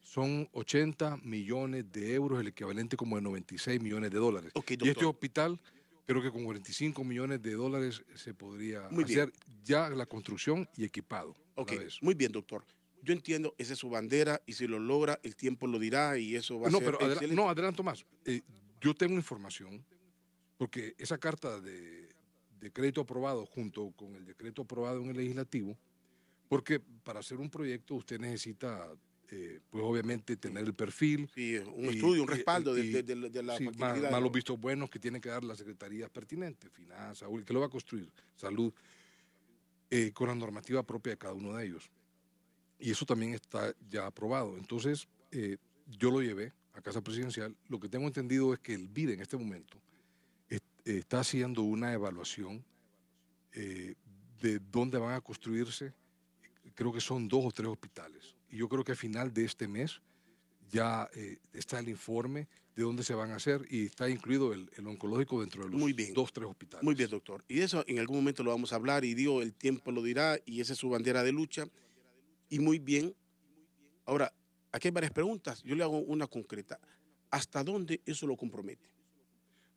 [SPEAKER 2] son 80 millones de euros, el equivalente como de 96 millones de dólares.
[SPEAKER 1] Okay,
[SPEAKER 2] y este hospital, creo que con 45 millones de dólares se podría
[SPEAKER 1] Muy
[SPEAKER 2] hacer
[SPEAKER 1] bien.
[SPEAKER 2] ya la construcción y equipado.
[SPEAKER 1] Okay. Muy bien, doctor. Yo entiendo, esa es su bandera y si lo logra, el tiempo lo dirá y eso va a ser
[SPEAKER 2] pero adelanto más. Yo tengo información, porque esa carta de crédito aprobado junto con el decreto aprobado en el legislativo, porque para hacer un proyecto usted necesita, pues obviamente tener el perfil.
[SPEAKER 1] Sí, un estudio, un respaldo de la
[SPEAKER 2] factibilidad. Más los vistos buenos que tienen que dar las secretarías pertinentes, finanzas, que lo va a construir, salud, con la normativa propia de cada uno de ellos. Y eso también está ya aprobado. Entonces, yo lo llevé a Casa Presidencial. Lo que tengo entendido es que el BID en este momento está haciendo una evaluación de dónde van a construirse. Creo que son 2 o 3 hospitales. Y yo creo que al final de este mes ya está el informe de dónde se van a hacer y está incluido el oncológico dentro de los 2 o 3 hospitales.
[SPEAKER 1] Muy bien, doctor. Y eso en algún momento lo vamos a hablar y el tiempo lo dirá y esa es su bandera de lucha. Y muy bien. Ahora, aquí hay varias preguntas. Yo le hago una concreta. ¿Hasta dónde eso lo compromete?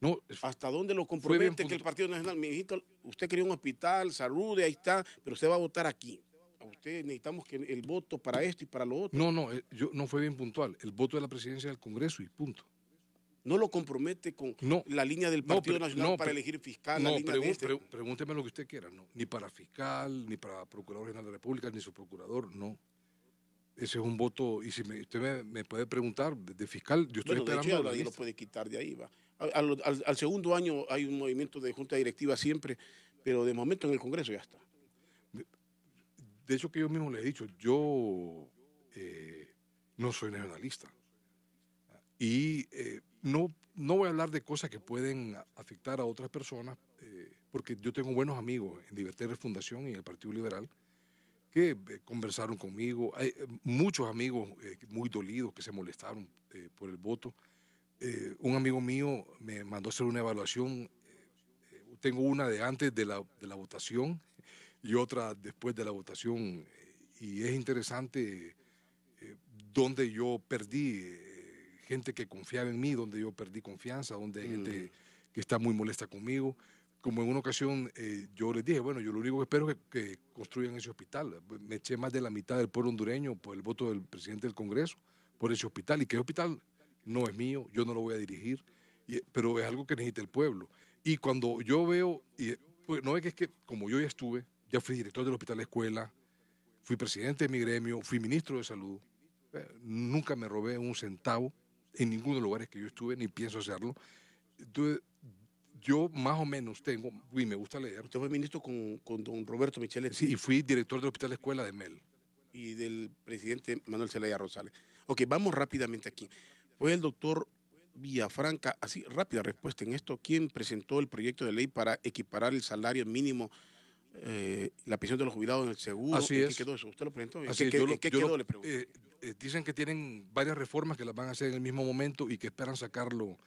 [SPEAKER 2] No,
[SPEAKER 1] ¿hasta dónde lo compromete que el Partido Nacional, mi hijito, usted quería un hospital, salud, ahí está, pero usted va a votar aquí? a usted necesitamos que el voto para esto y para lo otro.
[SPEAKER 2] No, yo no fue bien puntual. El voto de la presidencia del Congreso y punto.
[SPEAKER 1] No lo compromete con
[SPEAKER 2] No,
[SPEAKER 1] la línea del Partido Nacional para elegir fiscal, la
[SPEAKER 2] no,
[SPEAKER 1] línea de este.
[SPEAKER 2] pregúnteme lo que usted quiera, no. Ni para fiscal, ni para Procurador General de la República, ni su procurador, no. Ese es un voto, y si usted me puede preguntar de fiscal, yo estoy
[SPEAKER 1] Bueno, de hecho
[SPEAKER 2] esperando
[SPEAKER 1] ya
[SPEAKER 2] la
[SPEAKER 1] nadie lo
[SPEAKER 2] lista.
[SPEAKER 1] puede quitar de ahí. Va. Al segundo año hay un movimiento de junta directiva siempre, pero de momento en el Congreso ya está.
[SPEAKER 2] De hecho, que yo mismo le he dicho, yo no soy nacionalista. Y no voy a hablar de cosas que pueden afectar a otras personas, porque yo tengo buenos amigos en Libertad y Fundación y en el Partido Liberal que conversaron conmigo. Hay muchos amigos muy dolidos que se molestaron por el voto. Un amigo mío me mandó a hacer una evaluación. Tengo una de antes de la votación y otra después de la votación. Y es interesante donde yo perdí gente que confiaba en mí, donde yo perdí confianza, donde hay gente que está muy molesta conmigo. Como en una ocasión yo les dije, bueno, yo lo único que espero es que construyan ese hospital. Me eché más de la mitad del pueblo hondureño por el voto del presidente del Congreso, por ese hospital, y que el hospital no es mío, yo no lo voy a dirigir, pero es algo que necesita el pueblo. Y cuando yo veo, pues no es que como yo ya estuve, ya fui director del hospital de escuela, fui presidente de mi gremio, fui ministro de salud, nunca me robé un centavo en ninguno de los lugares que yo estuve, ni pienso hacerlo. Entonces, yo más o menos tengo, y me gusta leer.
[SPEAKER 1] Usted fue ministro con don Roberto Micheletti.
[SPEAKER 2] Sí, y fui director del Hospital de Escuela de Mel.
[SPEAKER 1] Y del presidente Manuel Zelaya Rosales. Ok, vamos rápidamente aquí. Fue el doctor Villafranca, así, rápida respuesta en esto, quien presentó el proyecto de ley para equiparar el salario mínimo, la pensión de los jubilados en el seguro.
[SPEAKER 2] Así
[SPEAKER 1] ¿En
[SPEAKER 2] es.
[SPEAKER 1] qué quedó eso? ¿Usted lo presentó?
[SPEAKER 2] Así es.
[SPEAKER 1] ¿En qué quedó, le pregunto?
[SPEAKER 2] Dicen que tienen varias reformas que las van a hacer en el mismo momento y que esperan sacarlo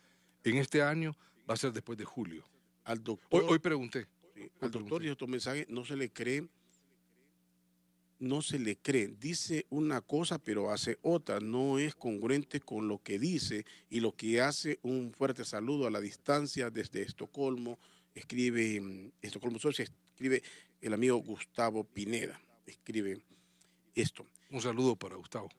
[SPEAKER 2] en este año, va a ser después de julio.
[SPEAKER 1] Al doctor,
[SPEAKER 2] Hoy pregunté.
[SPEAKER 1] sí, al doctor y otro mensaje, no se le cree. No se le cree, dice una cosa pero hace otra, no es congruente con lo que dice y lo que hace. Un fuerte saludo a la distancia desde Estocolmo, escribe, Estocolmo Suecia, escribe el amigo Gustavo Pineda, escribe esto.
[SPEAKER 2] Un saludo para Gustavo.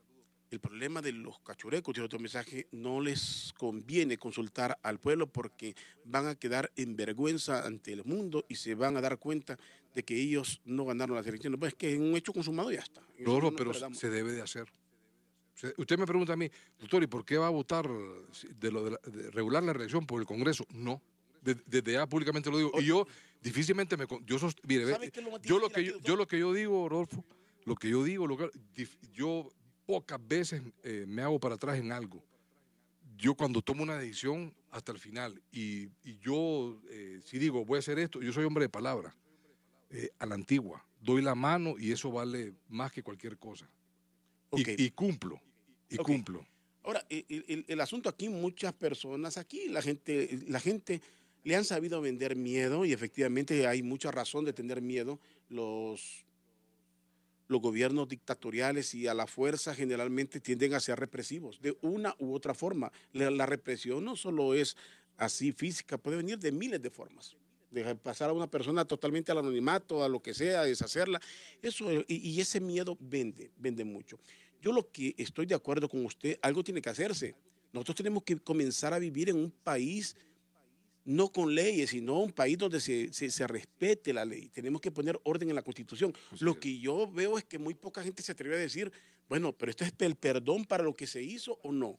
[SPEAKER 1] El problema de los cachurecos, tiene otro mensaje, no les conviene consultar al pueblo porque van a quedar en vergüenza ante el mundo y se van a dar cuenta de que ellos no ganaron las elecciones. Pues es que es un hecho consumado y ya está.
[SPEAKER 2] No, pero se debe de hacer. Usted me pregunta a mí, doctor, ¿y por qué va a votar de regular la reelección por el Congreso? No. Desde ya públicamente lo digo. Y yo difícilmente mire, yo lo que yo digo, Rodolfo, lo que yo digo, yo pocas veces me hago para atrás en algo. Yo cuando tomo una decisión hasta el final y yo si digo voy a hacer esto, yo soy hombre de palabra, a la antigua, doy la mano y eso vale más que cualquier cosa. Okay. Y cumplo, cumplo.
[SPEAKER 1] Ahora, el asunto aquí, muchas personas aquí, la gente le han sabido vender miedo y efectivamente hay mucha razón de tener miedo. Los gobiernos dictatoriales y a la fuerza generalmente tienden a ser represivos de una u otra forma. La represión no solo es así física, puede venir de miles de formas. De pasar a una persona totalmente al anonimato, a lo que sea, deshacerla. Eso, y ese miedo vende mucho. Yo lo que estoy de acuerdo con usted, algo tiene que hacerse. Nosotros tenemos que comenzar a vivir en un país no con leyes, sino un país donde se respete la ley. Tenemos que poner orden en la Constitución. Lo que yo veo es que muy poca gente se atreve a decir, bueno, pero esto es el perdón para lo que se hizo o no.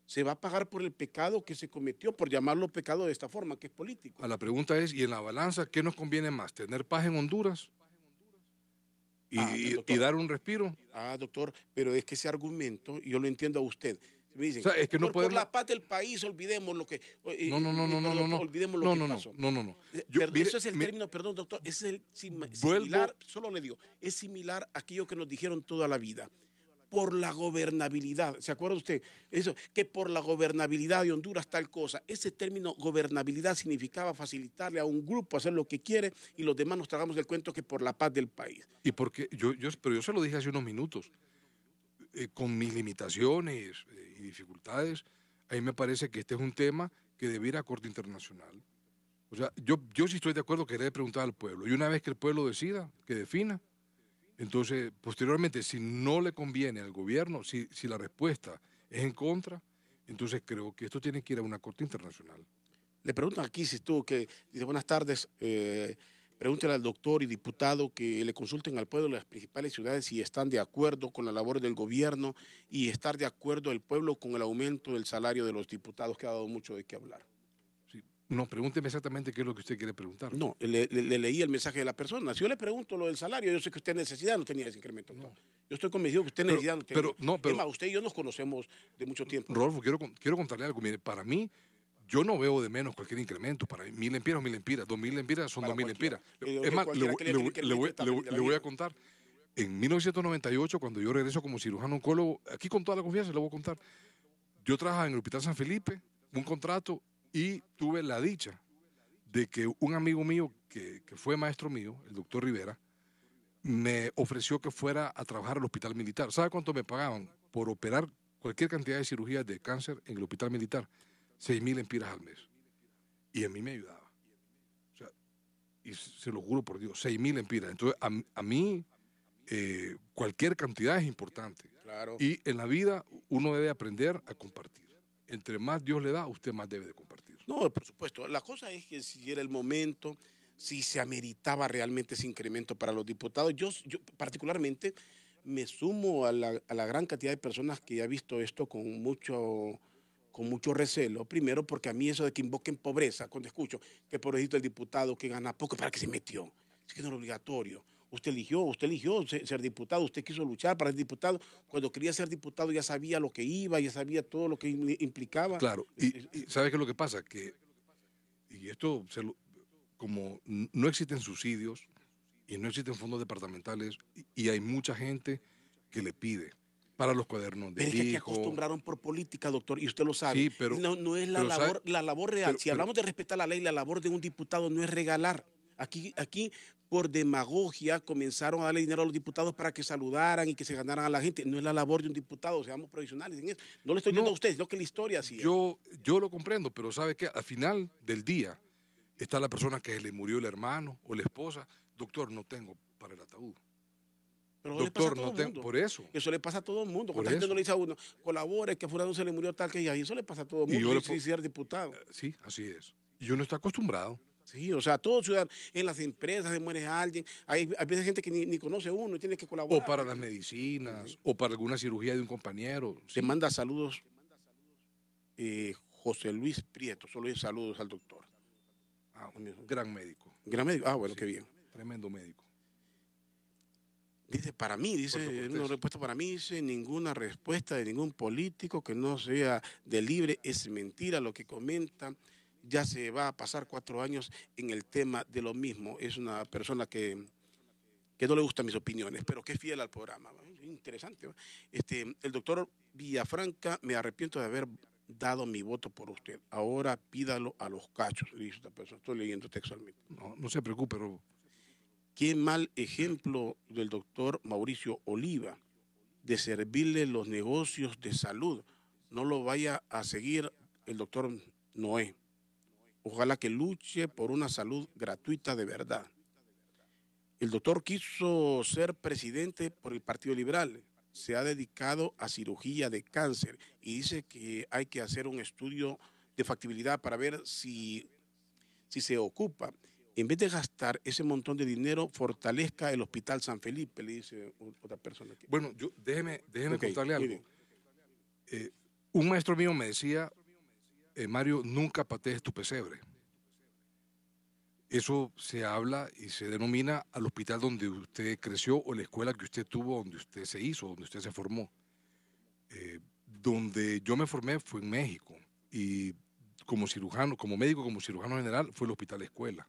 [SPEAKER 1] Se va a pagar por el pecado que se cometió, por llamarlo pecado de esta forma, que es político.
[SPEAKER 2] La pregunta es, ¿y en la balanza qué nos conviene más? ¿Tener paz en Honduras y dar un respiro?
[SPEAKER 1] Doctor, pero es que ese argumento, yo lo entiendo a usted. Me dicen,
[SPEAKER 2] o sea, es que no
[SPEAKER 1] por la paz del país, olvidemos lo que olvidemos lo que pasó.
[SPEAKER 2] No.
[SPEAKER 1] Eso es el término, perdón, doctor, es el similar, solo le digo, es similar a aquello que nos dijeron toda la vida. Por la gobernabilidad, ¿se acuerda usted? Eso, que por la gobernabilidad de Honduras tal cosa. Ese término gobernabilidad significaba facilitarle a un grupo hacer lo que quiere y los demás nos tragamos el cuento que por la paz del país.
[SPEAKER 2] Y porque pero yo se lo dije hace unos minutos, con mis limitaciones y dificultades, a mí me parece que este es un tema que debe ir a corte internacional. O sea, yo sí estoy de acuerdo que debe preguntar al pueblo. Y una vez que el pueblo decida, que defina, Entonces, posteriormente, si no le conviene al gobierno, si la respuesta es en contra, entonces creo que esto tiene que ir a una corte internacional.
[SPEAKER 1] Le preguntan aquí si estuvo que, dice, buenas tardes, pregúntele al doctor y diputado que le consulten al pueblo de las principales ciudades si están de acuerdo con la labor del gobierno y estar de acuerdo el pueblo con el aumento del salario de los diputados, que ha dado mucho de qué hablar.
[SPEAKER 2] Sí. No, pregúnteme exactamente qué es lo que usted quiere preguntar.
[SPEAKER 1] No, le leí el mensaje de la persona. Si yo le pregunto lo del salario, yo sé que usted necesidad no tenía ese incremento. No. Yo estoy convencido que usted necesidad no tenía. Es más, usted y yo nos conocemos de mucho tiempo.
[SPEAKER 2] Rodolfo, quiero contarle algo. Mire, para mí, yo no veo de menos cualquier incremento. Para mí, 1.000 lempiras o 1.000 lempiras. 2.000 lempiras son 2.000 lempiras. Es más, le voy a contar. En 1998, cuando yo regreso como cirujano oncólogo, aquí con toda la confianza le voy a contar, yo trabajaba en el Hospital San Felipe, un contrato, y tuve la dicha de que un amigo mío, que fue maestro mío, el doctor Rivera, me ofreció que fuera a trabajar al hospital militar. ¿Sabe cuánto me pagaban por operar cualquier cantidad de cirugías de cáncer en el hospital militar? 6.000 lempiras al mes. Y a mí me ayudaba. O sea, y se lo juro por Dios, 6.000 lempiras. Entonces, a mí cualquier cantidad es importante.
[SPEAKER 1] Claro.
[SPEAKER 2] Y en la vida uno debe aprender a compartir. Entre más Dios le da, usted más debe de compartir.
[SPEAKER 1] No, por supuesto. La cosa es que si era el momento, si se ameritaba realmente ese incremento para los diputados. Yo particularmente me sumo a la gran cantidad de personas que ha visto esto con mucho recelo. Primero, porque a mí eso de que invoquen pobreza, cuando escucho que pobrecito el diputado que gana poco, ¿para qué se metió? Es que no era obligatorio. Usted eligió ser diputado, usted quiso luchar para ser diputado. Cuando quería ser diputado ya sabía lo que iba, ya sabía todo lo que implicaba.
[SPEAKER 2] Claro, y ¿sabe qué es lo que pasa? Que, y esto, como no existen subsidios y no existen fondos departamentales, y hay mucha gente que le pide para los cuadernos de
[SPEAKER 1] Pero es que aquí
[SPEAKER 2] hijo.
[SPEAKER 1] acostumbraron por política, doctor, y usted lo sabe.
[SPEAKER 2] Sí, pero
[SPEAKER 1] no es la labor real. Si hablamos de respetar la ley, la labor de un diputado no es regalar. Aquí por demagogia comenzaron a darle dinero a los diputados para que saludaran y que se ganaran a la gente. No es la labor de un diputado, seamos profesionales en eso. No le estoy diciendo a ustedes, sino que la historia así es.
[SPEAKER 2] Yo lo comprendo, pero ¿sabe qué? Al final del día está la persona que le murió el hermano o la esposa. Doctor, no tengo para el ataúd.
[SPEAKER 1] Pero
[SPEAKER 2] doctor, no tengo, por eso.
[SPEAKER 1] Eso le pasa a todo el mundo. Cuando gente no le dice a uno, colabore, que a fulano se le murió tal que y eso le pasa a todo el mundo si ser diputado.
[SPEAKER 2] Sí, así es. Y uno está acostumbrado.
[SPEAKER 1] Sí, o sea, todo ciudadano, en las empresas se muere alguien, hay veces gente que ni conoce a uno y tiene que colaborar.
[SPEAKER 2] O para las medicinas, o para alguna cirugía de un compañero.
[SPEAKER 1] Sí. Te manda saludos José Luis Prieto, solo saludos al doctor.
[SPEAKER 2] Gran médico.
[SPEAKER 1] Gran médico, bueno, sí, qué bien.
[SPEAKER 2] Tremendo médico.
[SPEAKER 1] Dice, para mí, dice, una respuesta para mí, dice, ninguna respuesta de ningún político que no sea de libre es mentira lo que comentan. Ya se va a pasar 4 años en el tema de lo mismo. Es una persona que no le gustan mis opiniones, pero que es fiel al programa. Interesante. El doctor Villafranca, me arrepiento de haber dado mi voto por usted. Ahora pídalo a los cachos, dice esta persona. Estoy leyendo textualmente.
[SPEAKER 2] No se preocupe, pero...
[SPEAKER 1] Qué mal ejemplo del doctor Mauricio Oliva de servirle los negocios de salud. No lo vaya a seguir el doctor Noé. Ojalá que luche por una salud gratuita de verdad. El doctor quiso ser presidente por el Partido Liberal. Se ha dedicado a cirugía de cáncer y dice que hay que hacer un estudio de factibilidad para ver si se ocupa. En vez de gastar ese montón de dinero, fortalezca el Hospital San Felipe, le dice otra persona.
[SPEAKER 2] Bueno, déjeme contarle algo. Un maestro mío me decía, Mario, nunca patees tu pesebre. Eso se habla y se denomina al hospital donde usted creció o la escuela que usted tuvo, donde usted se hizo, donde usted se formó. Donde yo me formé fue en México y como cirujano, como médico, como cirujano general, fue el Hospital Escuela,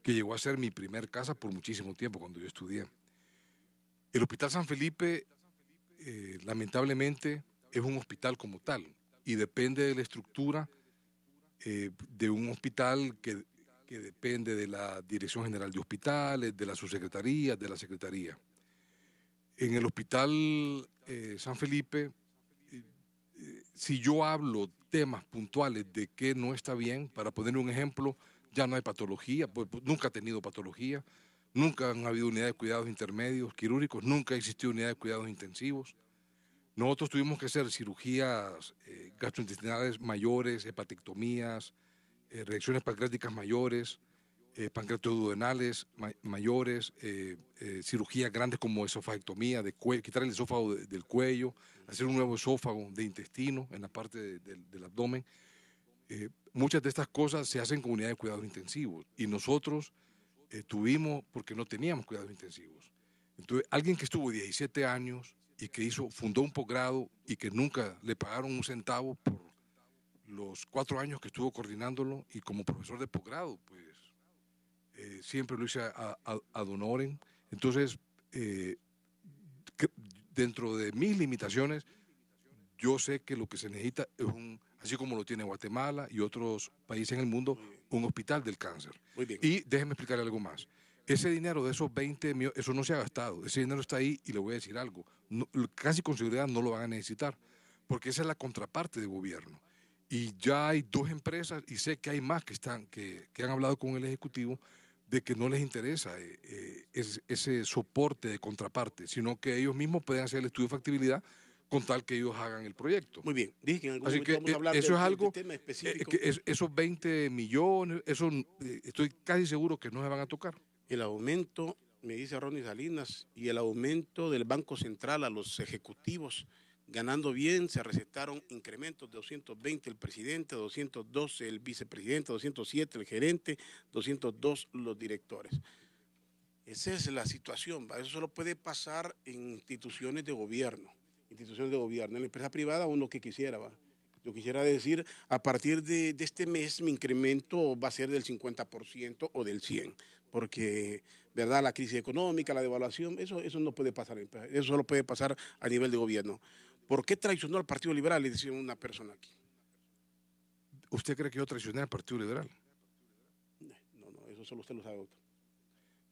[SPEAKER 2] que llegó a ser mi primer casa por muchísimo tiempo cuando yo estudié. El Hospital San Felipe, lamentablemente, es un hospital como tal y depende de la estructura de un hospital que depende de la Dirección General de Hospitales, de la subsecretaría, de la secretaría. En el Hospital San Felipe, si yo hablo temas puntuales de qué no está bien, para poner un ejemplo, ya no hay patología, pues nunca ha tenido patología, nunca han habido unidades de cuidados intermedios quirúrgicos, nunca ha existido unidad de cuidados intensivos. Nosotros tuvimos que hacer cirugías gastrointestinales mayores, hepatectomías, reacciones pancreáticas mayores, pancreatoduodenales mayores, cirugías grandes como esofagectomía, quitar el esófago del cuello, hacer un nuevo esófago de intestino en la parte del abdomen. Muchas de estas cosas se hacen con unidades de cuidados intensivos y nosotros tuvimos porque no teníamos cuidados intensivos. Entonces, alguien que estuvo 17 años y que fundó un posgrado y que nunca le pagaron un centavo por los 4 años que estuvo coordinándolo y como profesor de posgrado, pues siempre lo hice ad honorem. Entonces, dentro de mis limitaciones, yo sé que lo que se necesita es así como lo tiene Guatemala y otros países en el mundo, un hospital del cáncer.
[SPEAKER 1] Muy bien.
[SPEAKER 2] Y déjeme explicarle algo más. Ese dinero de esos 20 millones, eso no se ha gastado. Ese dinero está ahí y le voy a decir algo. Casi con seguridad no lo van a necesitar, porque esa es la contraparte de gobierno. Y ya hay 2 empresas, y sé que hay más que han hablado con el Ejecutivo, de que no les interesa ese soporte de contraparte, sino que ellos mismos pueden hacer el estudio de factibilidad con tal que ellos hagan el proyecto.
[SPEAKER 1] Muy bien. Dije que en algún
[SPEAKER 2] Así
[SPEAKER 1] momento
[SPEAKER 2] que
[SPEAKER 1] vamos a hablar
[SPEAKER 2] eso es algo,
[SPEAKER 1] tema específico.
[SPEAKER 2] esos 20 millones, eso estoy casi seguro que no se van a tocar.
[SPEAKER 1] El aumento, me dice Ronnie Salinas, y el aumento del Banco Central a los ejecutivos, ganando bien, se recetaron incrementos de 220 el presidente, 212 el vicepresidente, 207 el gerente, 202 los directores. Esa es la situación, ¿va? Eso solo puede pasar en instituciones de gobierno. En la empresa privada uno que quisiera, ¿va? Yo quisiera decir, a partir de este mes mi incremento va a ser del 50% o del 100%, porque, ¿verdad? La crisis económica, la devaluación, eso no puede pasar, eso solo puede pasar a nivel de gobierno. ¿Por qué traicionó al Partido Liberal? Le decía una persona aquí.
[SPEAKER 2] ¿Usted cree que yo traicioné al Partido Liberal?
[SPEAKER 1] No, eso solo usted lo sabe, doctor.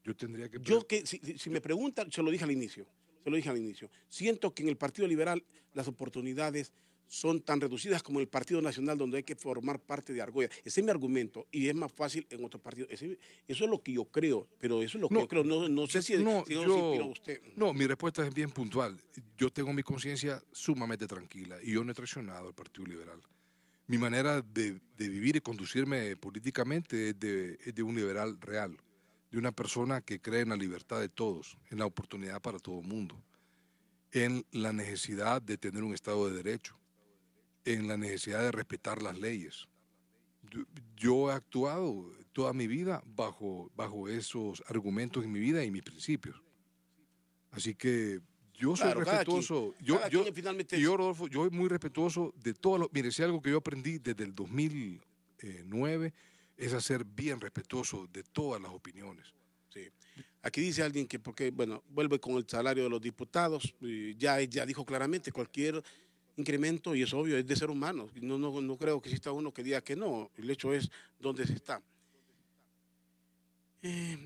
[SPEAKER 2] Yo tendría que...
[SPEAKER 1] Si me preguntan, se lo dije al inicio, siento que en el Partido Liberal las oportunidades son tan reducidas como en el Partido Nacional, donde hay que formar parte de Argolla. Ese es mi argumento, y es más fácil en otro partido. Eso es lo que yo creo, pero eso es lo que yo creo. No sé si inspiró usted.
[SPEAKER 2] No, mi respuesta es bien puntual. Yo tengo mi conciencia sumamente tranquila y yo no he traicionado al Partido Liberal. Mi manera de vivir y conducirme políticamente es de un liberal real, de una persona que cree en la libertad de todos, en la oportunidad para todo el mundo, en la necesidad de tener un Estado de Derecho, en la necesidad de respetar las leyes. Yo he actuado toda mi vida bajo esos argumentos en mi vida y mis principios. Así que yo soy respetuoso. Rodolfo, yo soy muy respetuoso de todos los... Mire, si algo que yo aprendí desde el 2009 es a ser bien respetuoso de todas las opiniones.
[SPEAKER 1] Sí. Aquí dice alguien que, porque, bueno, vuelve con el salario de los diputados, ya dijo claramente, cualquier incremento, y es obvio, es de ser humano. No creo que exista uno que diga que no. El hecho es dónde se está.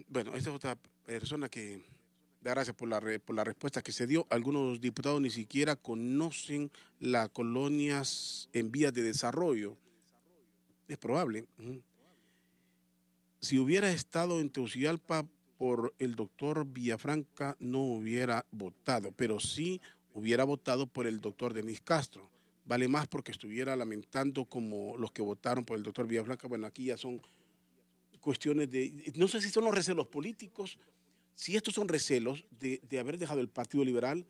[SPEAKER 1] Bueno, esta es otra persona que da gracias por la respuesta que se dio. Algunos diputados ni siquiera conocen las colonias en vías de desarrollo. Es probable. Si hubiera estado en Tegucigalpa por el doctor Villafranca, no hubiera votado, pero sí hubiera votado por el doctor Denis Castro. Vale más porque estuviera lamentando como los que votaron por el doctor Villafranca. Bueno, aquí ya son cuestiones de, no sé si son los recelos políticos, si estos son recelos de haber dejado el Partido Liberal,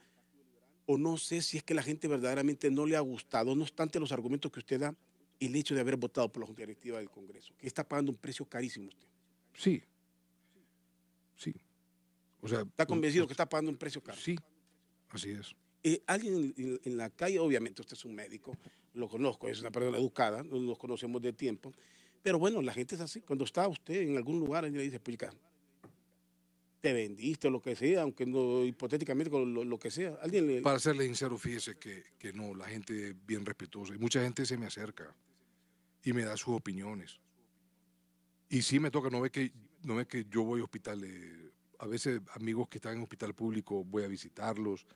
[SPEAKER 1] o no sé si es que la gente verdaderamente no le ha gustado, no obstante los argumentos que usted da, el hecho de haber votado por la Junta Directiva del Congreso, que está pagando un precio carísimo usted.
[SPEAKER 2] Sí. O sea,
[SPEAKER 1] ¿Está convencido que está pagando un precio caro?
[SPEAKER 2] Sí, así es.
[SPEAKER 1] Alguien en la calle, obviamente usted es un médico, lo conozco, es una persona educada, nos conocemos de tiempo, pero bueno, la gente es así. Cuando está usted en algún lugar, y le dice, pues, te vendiste o lo que sea, aunque no, hipotéticamente con lo que sea.
[SPEAKER 2] Para serle sincero, fíjese que no, la gente es bien respetuosa y mucha gente se me acerca y me da sus opiniones. Y sí me toca, no ve que yo voy a hospitales, a veces amigos que están en hospital público voy a visitarlos,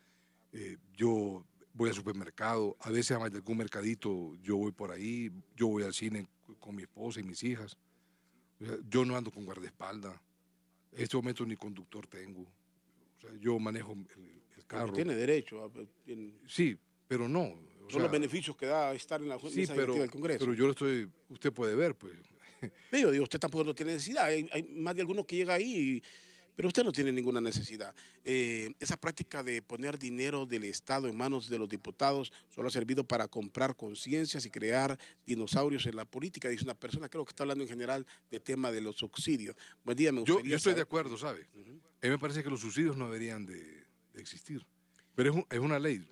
[SPEAKER 2] yo voy al supermercado, a veces a algún mercadito yo voy por ahí, yo voy al cine con mi esposa y mis hijas. O sea, yo no ando con guardaespaldas. En este momento ni conductor tengo. O sea, yo manejo el
[SPEAKER 1] Pero
[SPEAKER 2] carro.
[SPEAKER 1] tiene derecho.
[SPEAKER 2] Sí, pero no.
[SPEAKER 1] Son los beneficios que da estar en la
[SPEAKER 2] sí,
[SPEAKER 1] mesa directiva del Congreso.
[SPEAKER 2] pero yo lo estoy, usted puede ver, pues.
[SPEAKER 1] Pero yo digo, usted tampoco no tiene necesidad. Hay más de algunos que llega ahí, pero usted no tiene ninguna necesidad. Esa práctica de poner dinero del Estado en manos de los diputados solo ha servido para comprar conciencias y crear dinosaurios en la política. Dice una persona, creo que está hablando en general del tema de los subsidios. Buen día, me gustaría
[SPEAKER 2] Yo estoy
[SPEAKER 1] saber.
[SPEAKER 2] de acuerdo, ¿sabe? A mí me parece que los subsidios no deberían de existir. Pero es una ley.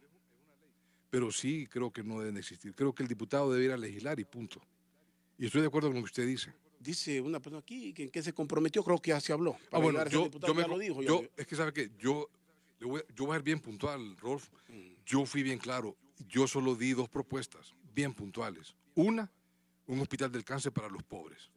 [SPEAKER 2] Pero sí creo que no deben existir. Creo que el diputado debería legislar y punto. Y estoy de acuerdo con lo que usted dice.
[SPEAKER 1] Dice una persona aquí que en qué se comprometió, creo que ya se habló.
[SPEAKER 2] Ah, bueno,
[SPEAKER 1] ya lo dijo.
[SPEAKER 2] Es que sabe que yo voy a ser bien puntual, Rolf. Yo fui bien claro. Yo solo di 2 propuestas bien puntuales. Una, un hospital del cáncer para los pobres.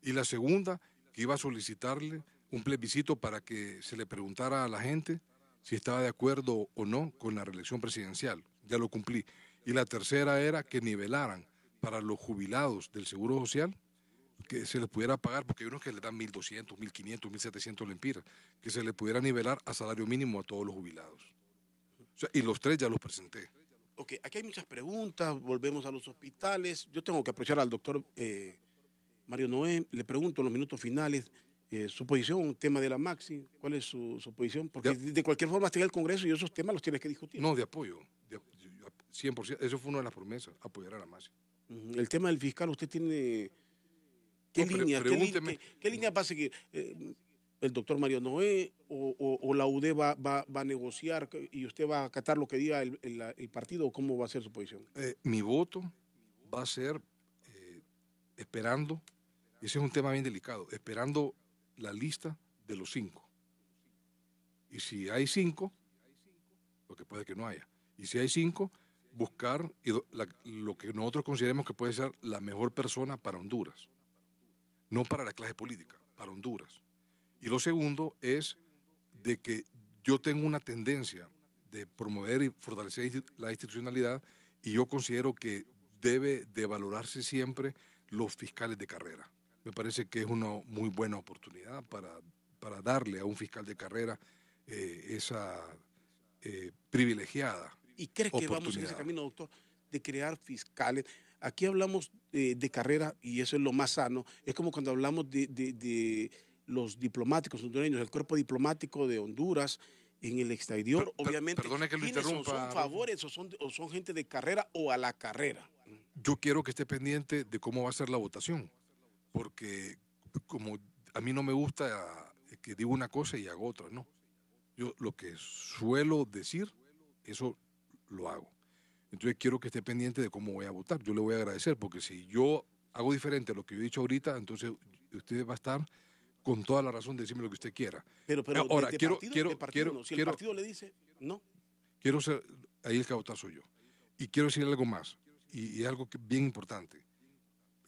[SPEAKER 2] Y la segunda, que iba a solicitarle un plebiscito para que se le preguntara a la gente si estaba de acuerdo o no con la reelección presidencial. Ya lo cumplí. Y la tercera era que nivelaran para los jubilados del Seguro Social, que se les pudiera pagar, porque hay unos que le dan 1.200, 1.500, 1.700 lempiras, que se le pudiera nivelar a salario mínimo a todos los jubilados. O sea, y los 3 ya los presenté.
[SPEAKER 1] Ok, aquí hay muchas preguntas, volvemos a los hospitales. Yo tengo que apreciar al doctor Mario Noé, le pregunto en los minutos finales su posición, un tema de la Maxi, ¿cuál es su posición? Porque de cualquier forma está en el Congreso y esos temas los tienes que discutir.
[SPEAKER 2] No, de apoyo, 100%, eso fue una de las promesas, apoyar a la Maxi.
[SPEAKER 1] El tema del fiscal, usted tiene... ¿Qué línea va a seguir? ¿El doctor Mario Noé o la UD va a negociar y usted va a acatar lo que diga el partido o cómo va a ser su posición?
[SPEAKER 2] Mi voto va a ser esperando, ese es un tema bien delicado, esperando la lista de los 5. Y si hay 5, lo que puede que no haya, y si hay 5, buscar lo que nosotros consideremos que puede ser la mejor persona para Honduras, no para la clase política, para Honduras. Y lo segundo es de que yo tengo una tendencia de promover y fortalecer la institucionalidad y yo considero que debe de valorarse siempre los fiscales de carrera. Me parece que es una muy buena oportunidad para darle a un fiscal de carrera esa privilegiada
[SPEAKER 1] ¿Y crees que vamos en ese camino, doctor, de crear fiscales? Aquí hablamos de carrera y eso es lo más sano. Es como cuando hablamos de los diplomáticos hondureños, el cuerpo diplomático de Honduras en el exterior, obviamente.
[SPEAKER 2] Perdone que lo interrumpa.
[SPEAKER 1] ¿Son favores o son gente de carrera o a la carrera?
[SPEAKER 2] Yo quiero que esté pendiente de cómo va a ser la votación, porque como a mí no me gusta que digo una cosa y hago otra, no. Yo lo que suelo decir, eso lo hago. Entonces quiero que esté pendiente de cómo voy a votar. Yo le voy a agradecer, porque si yo hago diferente a lo que yo he dicho ahorita, entonces usted va a estar con toda la razón de decirme lo que usted quiera.
[SPEAKER 1] Pero
[SPEAKER 2] ahora,
[SPEAKER 1] si el partido le dice, no.
[SPEAKER 2] Quiero ser, ahí el que va a votar soy yo. Y quiero decir algo más, y algo bien importante,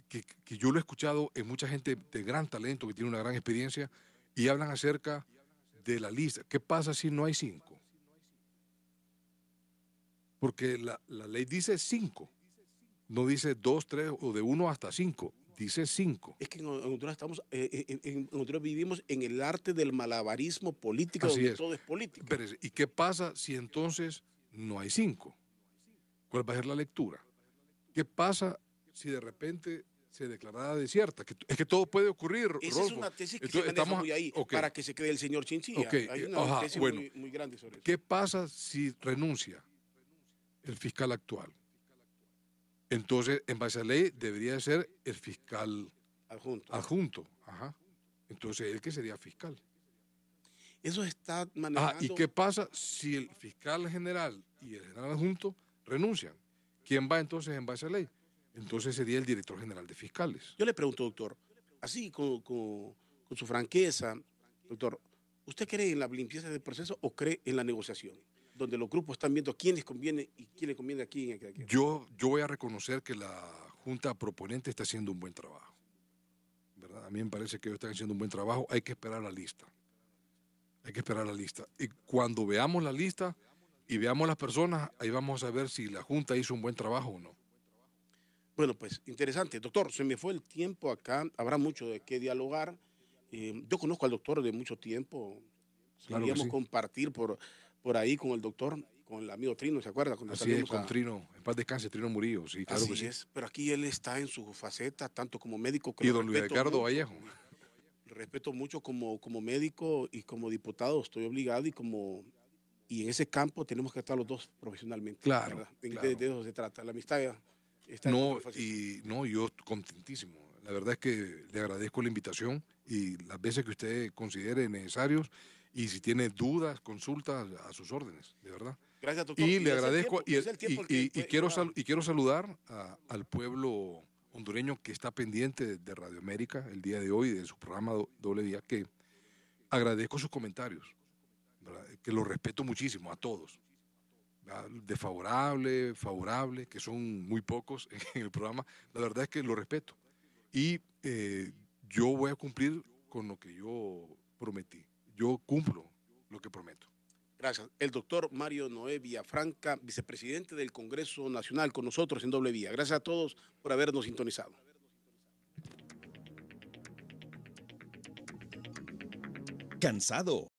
[SPEAKER 2] que yo lo he escuchado en mucha gente de gran talento, que tiene una gran experiencia, y hablan acerca de la lista. ¿Qué pasa si no hay 5? Porque la ley dice 5, no dice 2, 3 o de 1 hasta 5, dice 5.
[SPEAKER 1] Es que en Honduras en Honduras vivimos en el arte del malabarismo político,
[SPEAKER 2] Así
[SPEAKER 1] donde
[SPEAKER 2] es.
[SPEAKER 1] todo es político.
[SPEAKER 2] Pero, ¿y qué pasa si entonces no hay 5? ¿Cuál va a ser la lectura? ¿Qué pasa si de repente se declarara desierta? Es que todo puede ocurrir,
[SPEAKER 1] Esa
[SPEAKER 2] Rolfo.
[SPEAKER 1] es una tesis que se maneja muy ahí, para que se quede el señor Chinchilla. Hay una tesis muy grande sobre eso.
[SPEAKER 2] ¿Qué pasa si renuncia el fiscal actual? Entonces, en base a la ley, debería ser el fiscal adjunto. Ajá. Entonces, ¿él qué sería fiscal?
[SPEAKER 1] Eso está manejando...
[SPEAKER 2] ¿Y qué pasa si el fiscal general y el general adjunto renuncian? ¿Quién va entonces en base a la ley? Entonces sería el director general de fiscales.
[SPEAKER 1] Yo le pregunto, doctor, así con su franqueza, doctor, ¿usted cree en la limpieza del proceso o cree en la negociación? Donde los grupos están viendo a quiénes conviene y quién le conviene aquí.
[SPEAKER 2] Yo voy a reconocer que la Junta Proponente está haciendo un buen trabajo, ¿verdad? A mí me parece que ellos están haciendo un buen trabajo. Hay que esperar la lista. Y cuando veamos la lista y veamos las personas, ahí vamos a ver si la Junta hizo un buen trabajo o no.
[SPEAKER 1] Bueno, pues interesante. Doctor, se me fue el tiempo acá. Habrá mucho de qué dialogar. Yo conozco al doctor de mucho tiempo,
[SPEAKER 2] Claro que
[SPEAKER 1] solíamos
[SPEAKER 2] sí.
[SPEAKER 1] compartir por ahí con el doctor, con el amigo Trino, ¿se acuerda? Cuando
[SPEAKER 2] Así es,
[SPEAKER 1] salíamos
[SPEAKER 2] con
[SPEAKER 1] a...
[SPEAKER 2] Trino, en paz descanse, Trino Murillo, sí, claro que
[SPEAKER 1] Así
[SPEAKER 2] sí.
[SPEAKER 1] es, pero aquí él está en su faceta, tanto como médico, que
[SPEAKER 2] Y
[SPEAKER 1] lo
[SPEAKER 2] don Luis
[SPEAKER 1] respeto
[SPEAKER 2] Edgardo
[SPEAKER 1] mucho,
[SPEAKER 2] Vallejo.
[SPEAKER 1] lo respeto mucho como médico y como diputado, estoy obligado y en ese campo tenemos que estar los dos profesionalmente,
[SPEAKER 2] Claro,
[SPEAKER 1] ¿verdad?
[SPEAKER 2] claro.
[SPEAKER 1] De eso se trata, la amistad está en
[SPEAKER 2] No,
[SPEAKER 1] otra faceta.
[SPEAKER 2] y no, yo contentísimo. La verdad es que le agradezco la invitación y las veces que usted considere necesarios y si tiene dudas, consultas, a sus órdenes, de verdad.
[SPEAKER 1] Gracias, doctor.
[SPEAKER 2] Y
[SPEAKER 1] Y
[SPEAKER 2] le agradezco
[SPEAKER 1] es el tiempo el que
[SPEAKER 2] quiero,
[SPEAKER 1] lleva.
[SPEAKER 2] y quiero saludar al pueblo hondureño que está pendiente de Radio América el día de hoy, de su programa Doble Día, que agradezco sus comentarios, ¿verdad? Que los respeto muchísimo a todos. ¿Verdad? Desfavorable, favorable, que son muy pocos en el programa, la verdad es que lo respeto. Y yo voy a cumplir con lo que yo prometí. Yo cumplo lo que prometo.
[SPEAKER 1] Gracias. El doctor Mario Noé Villafranca, vicepresidente del Congreso Nacional, con nosotros en Doble Vía. Gracias a todos por habernos sintonizado.
[SPEAKER 3] ¿Cansado?